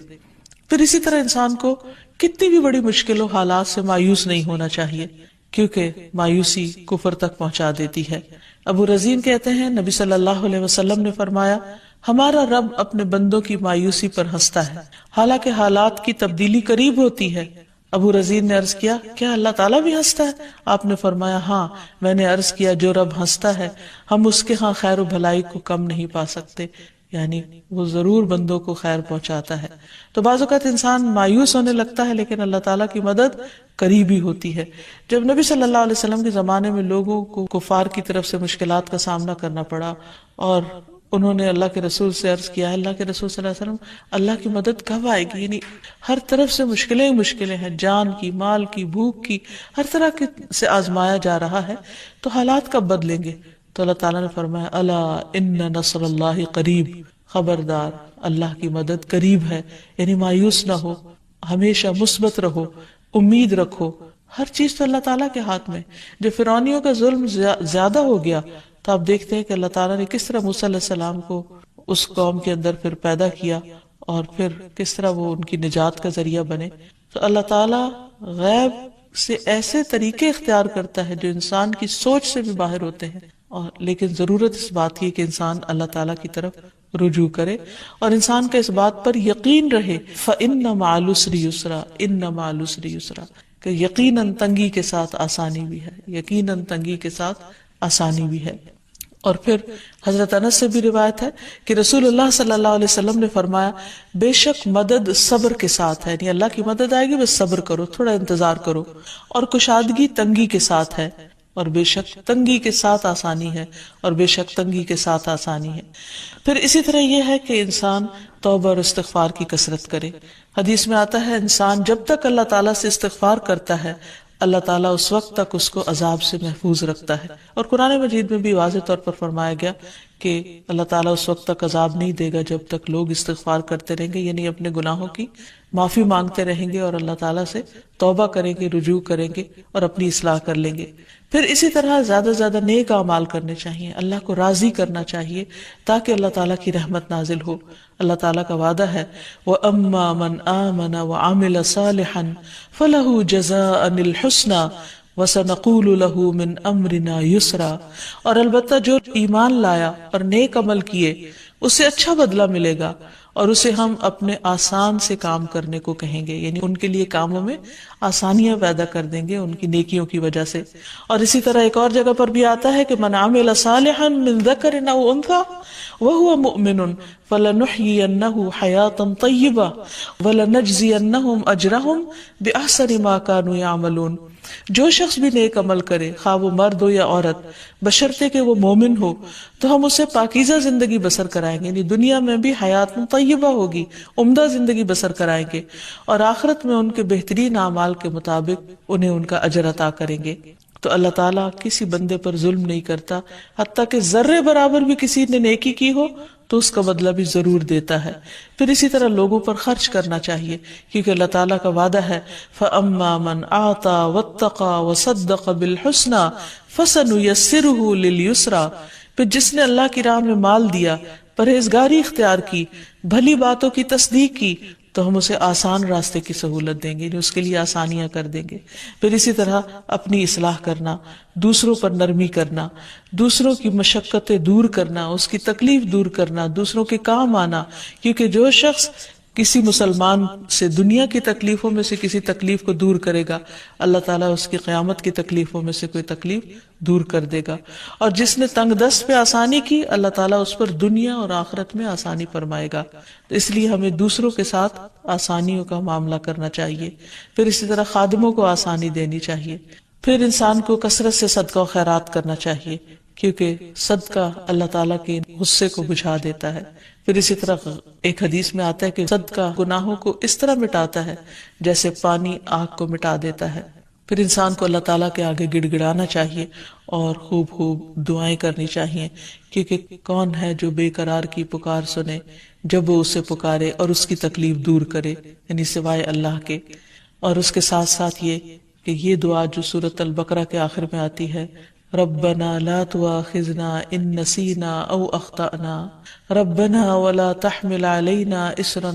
پھر اسی طرح انسان کو کتنی بھی بڑی مشکلوں حالات سے مایوس نہیں ہونا چاہیے، کیونکہ مایوسی کفر تک پہنچا دیتی ہے. ابو رزین کہتے ہیں نبی صلی اللہ علیہ وسلم نے فرمایا ہمارا رب اپنے بندوں کی مایوسی پر ہنستا ہے حالانکہ حالات کی تبدیلی قریب ہوتی ہے. ابو رزین نے عرض کیا کیا اللہ تعالیٰ بھی ہنستا ہے؟ آپ نے فرمایا ہاں. میں نے عرض کیا جو رب ہنستا ہے ہم اس کے ہاں خیر و بھلائی کو کم نہیں پا سکتے، یعنی وہ ضرور بندوں کو خیر پہنچاتا ہے. تو بعض اوقات انسان مایوس ہونے لگتا ہے لیکن اللہ تعالیٰ کی مدد قریبی ہوتی ہے. جب نبی صلی اللہ علیہ وسلم کے زمانے میں لوگوں کو کفار کی طرف سے مشکلات کا سامنا کرنا پڑا اور انہوں نے اللہ کے رسول سے عرض کیا اللہ کے رسول صلی اللہ علیہ وسلم اللہ کی مدد کب آئے گی؟ یعنی ہر طرف سے مشکلیں ہیں، جان کی، مال کی، بھوک کی، ہر طرح سے آزمایا جا رہا ہے، تو حالات کب بدلیں گے؟ تو اللہ تعالیٰ نے فرمایا الا ان نصر اللہ قریب، خبردار اللہ کی مدد قریب ہے. یعنی مایوس نہ ہو، ہمیشہ مثبت رہو، امید رکھو. ہر چیز تو اللہ تعالیٰ کے ہاتھ میں. جب فرعونیوں کا ظلم زیادہ ہو گیا تو آپ دیکھتے ہیں کہ اللہ تعالیٰ نے کس طرح موسیٰ علیہ السلام کو اس قوم کے اندر پھر پیدا کیا اور پھر کس طرح وہ ان کی نجات کا ذریعہ بنے. تو اللہ تعالیٰ غیب سے ایسے طریقے اختیار کرتا ہے جو انسان کی سوچ سے بھی باہر ہوتے ہیں، اور لیکن ضرورت اس بات کی کہ انسان اللہ تعالیٰ کی طرف رجوع کرے اور انسان کا اس بات پر یقین رہے فَإِنَّ مَعَ الْعُسْرِ يُسْرًا، إِنَّ مَعَ الْعُسْرِ يُسْرًا، کہ یقیناً تنگی کے ساتھ آسانی بھی ہے، یقیناً تنگی کے ساتھ آسانی بھی ہے. اور پھر حضرت انس سے بھی روایت ہے کہ رسول اللہ صلی اللہ علیہ وسلم نے فرمایا بے شک مدد صبر کے ساتھ ہے، یعنی اللہ کی مدد آئے گی بس صبر کرو، تھوڑا انتظار کرو، اور کشادگی تنگی کے ساتھ ہے، اور بے شک تنگی کے ساتھ آسانی ہے، اور بے شک تنگی کے ساتھ آسانی ہے. پھر اسی طرح یہ ہے کہ انسان توبہ اور استغفار کی کثرت کرے. حدیث میں آتا ہے انسان جب تک اللہ تعالیٰ سے استغفار کرتا ہے اللہ تعالیٰ اس وقت تک اس کو عذاب سے محفوظ رکھتا ہے. اور قرآن مجید میں بھی واضح طور پر فرمایا گیا کہ اللہ تعالیٰ اس وقت تک عذاب نہیں دے گا جب تک لوگ استغفار کرتے رہیں گے، یعنی اپنے گناہوں کی معافی مانگتے رہیں گے اور اللہ تعالیٰ سے توبہ کریں گے، رجوع کریں گے اور اپنی اصلاح کر لیں گے. پھر اسی طرح زیادہ زیادہ نیک اعمال کرنے چاہیے، اللہ کو راضی کرنا چاہیے تاکہ اللہ تعالیٰ کی رحمت نازل ہو. اللہ تعالیٰ کا وعدہ ہے وَأَمَّا مَنْ آمَنَ وَعَمِلَ صَالِحًا فَلَهُ جَزَاءً الْحُسْنَى وَسَنَقُولُ لَهُ مِنْ أَمْرِنَا يُسْرًا، اور البتہ جو ایمان لایا اور نیک عمل کیے اسے اچھا بدلہ ملے گا اور اسے ہم اپنے آسان سے کام کرنے کو کہیں گے، یعنی ان کے لیے کاموں میں آسانیاں پیدا کر دیں گے ان کی نیکیوں کی وجہ سے. اور اسی طرح ایک اور جگہ پر بھی آتا ہے کہ من عمل صالحا من ذکر او انثى وهو مؤمن فلنحيينه حياة طيبة ولنجزينهم اجرهم باحسن ما كانوا يعملون. جو شخص بھی نیک عمل کرے خواہ وہ مرد ہو یا عورت بشرطے کہ وہ مومن ہو تو ہم اسے پاکیزہ زندگی بسر کرائیں گے، یعنی دنیا میں بھی حیات طیبہ ہوگی، عمدہ زندگی بسر کرائیں گے، اور آخرت میں ان کے بہترین اعمال کے مطابق انہیں ان کا اجر عطا کریں گے. تو اللہ تعالیٰ کسی بندے پر ظلم نہیں کرتا، حتیٰ کہ ذرے برابر بھی کسی نے نیکی کی ہو تو اس کا بدلہ بھی ضرور دیتا ہے. پھر اسی طرح لوگوں پر خرچ کرنا چاہیے کیونکہ اللہ تعالیٰ کا وعدہ ہے فَأَمَّا مَنْ أَعْطَى وَاتَّقَى وَصَدَّقَ بِالْحُسْنَى فَسَنُيَسِّرُهُ لِلْيُسْرَى. پھر جس نے اللہ کی راہ میں مال دیا، پرہیزگاری اختیار کی، بھلی باتوں کی تصدیق کی تو ہم اسے آسان راستے کی سہولت دیں گے، اس کے لیے آسانیاں کر دیں گے. پھر اسی طرح اپنی اصلاح کرنا، دوسروں پر نرمی کرنا، دوسروں کی مشقتیں دور کرنا، اس کی تکلیف دور کرنا، دوسروں کے کام آنا، کیونکہ جو شخص کسی مسلمان سے دنیا کی تکلیفوں میں سے کسی تکلیف کو دور کرے گا اللہ تعالیٰ اس کی قیامت کی تکلیفوں میں سے کوئی تکلیف دور کر دے گا. اور جس نے تنگ دست پہ آسانی کی اللہ تعالیٰ اس پر دنیا اور آخرت میں آسانی فرمائے گا. تو اس لیے ہمیں دوسروں کے ساتھ آسانیوں کا معاملہ کرنا چاہیے. پھر اسی طرح خادموں کو آسانی دینی چاہیے. پھر انسان کو کثرت سے صدقہ و خیرات کرنا چاہیے کیونکہ صدقہ اللہ تعالیٰ کے غصے کو بجھا دیتا ہے. پھر اسی طرح ایک حدیث میں آتا ہے کہ صدقہ گناہوں کو اس طرح مٹاتا ہے جیسے پانی آگ کو مٹا دیتا ہے. پھر انسان کو اللہ تعالیٰ کے آگے گڑ گڑانا چاہیے اور خوب خوب دعائیں کرنی چاہیے کیونکہ کون ہے جو بے قرار کی پکار سنے جب وہ اسے پکارے اور اس کی تکلیف دور کرے، یعنی سوائے اللہ کے. اور اس کے ساتھ ساتھ یہ کہ یہ دعا جو سورۃ البقرہ کے آخر میں آتی ہے ربنا لا تؤاخذنا ان نسینا او اخطأنا ربنا ولا تحمل علينا اسرا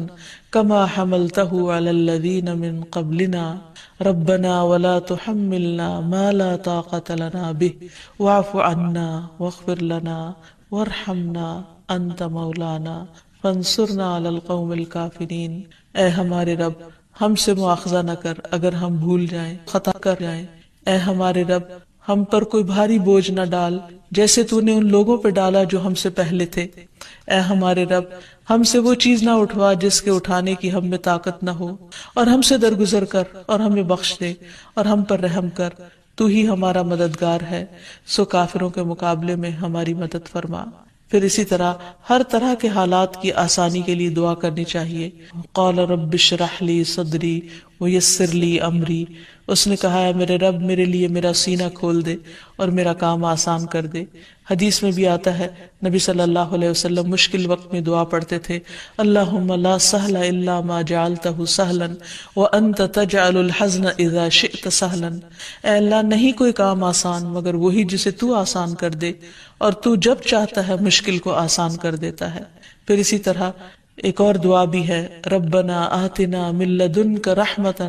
كما حملته على الذين من قبلنا ربنا ولا تحملنا ما لا طاقة لنا به واعف عنا واغفر لنا وارحمنا انت مولانا فانصرنا على القوم الكافرين۔ اے ہمارے رب ہم سے مواخذہ نہ کر اگر ہم بھول جائیں، خطا کر جائیں۔ اے ہمارے رب ہم پر کوئی بھاری بوجھ نہ ڈال جیسے تو نے ان لوگوں پہ ڈالا جو ہم سے پہلے تھے۔ اے ہمارے رب ہم سے وہ چیز نہ اٹھوا جس کے اٹھانے کی ہم میں طاقت نہ ہو، اور ہم سے درگزر کر اور ہمیں بخش دے اور ہم پر رحم کر، تو ہی ہمارا مددگار ہے، سو کافروں کے مقابلے میں ہماری مدد فرما۔ پھر اسی طرح ہر طرح کے حالات کی آسانی کے لیے دعا کرنی چاہیے۔ قال رب اشرح لی صدری ویسر لی امری، اس نے کہا ہے میرے رب میرے لیے میرا سینہ کھول دے اور میرا کام آسان کر دے۔ حدیث میں بھی آتا ہے نبی صلی اللہ علیہ وسلم مشکل وقت میں دعا پڑھتے تھے، اللہم لا سہل الا ما جعلتہ سہلا وانت تجعل الحزن اذا شئت سہلا، اے اللہ نہیں کوئی کام آسان مگر وہی جسے تو آسان کر دے، اور تو جب چاہتا ہے مشکل کو آسان کر دیتا ہے۔ پھر اسی طرح ایک اور دعا بھی ہے، ربنا آتنا من لدنک رحمتا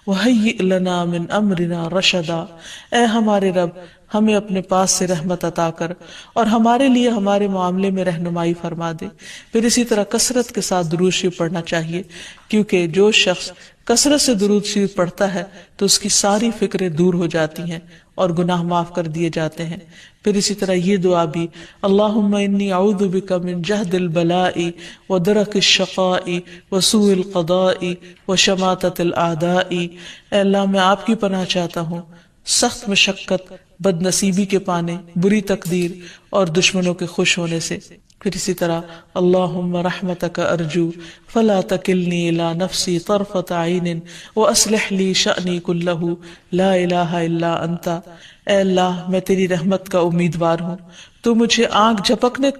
وہیئ لنا من امرنا رشدا، اے ہمارے رب ہمیں اپنے پاس سے رحمت عطا کر اور ہمارے لیے ہمارے معاملے میں رہنمائی فرما دے۔ پھر اسی طرح کثرت کے ساتھ درود شریف پڑھنا چاہیے، کیونکہ جو شخص کثرت سے درود شریف پڑھتا ہے تو اس کی ساری فکریں دور ہو جاتی ہیں اور گناہ معاف کر دیے جاتے ہیں۔ پھر اسی طرح یہ دعا بھی، اللہم انی اعوذ بک من جہد البلاء ودرک الشقاء وسوء القضاء وشماتۃ الاعداء، اے اللہ میں آپ کی پناہ چاہتا ہوں سخت مشقت، بد نصیبی کے پانے، بری تقدیر اور دشمنوں کے خوش ہونے سے۔ پھر اسی طرح اللہم رحمتک ارجو فلا تکلنی الی نفسی طرفۃ عین واصلح لی شأنی کلہ لا الہ الا انت، اے اللہ میں تیری رحمت کا امیدوار ہوں، تو مجھے آنکھ جھپکنے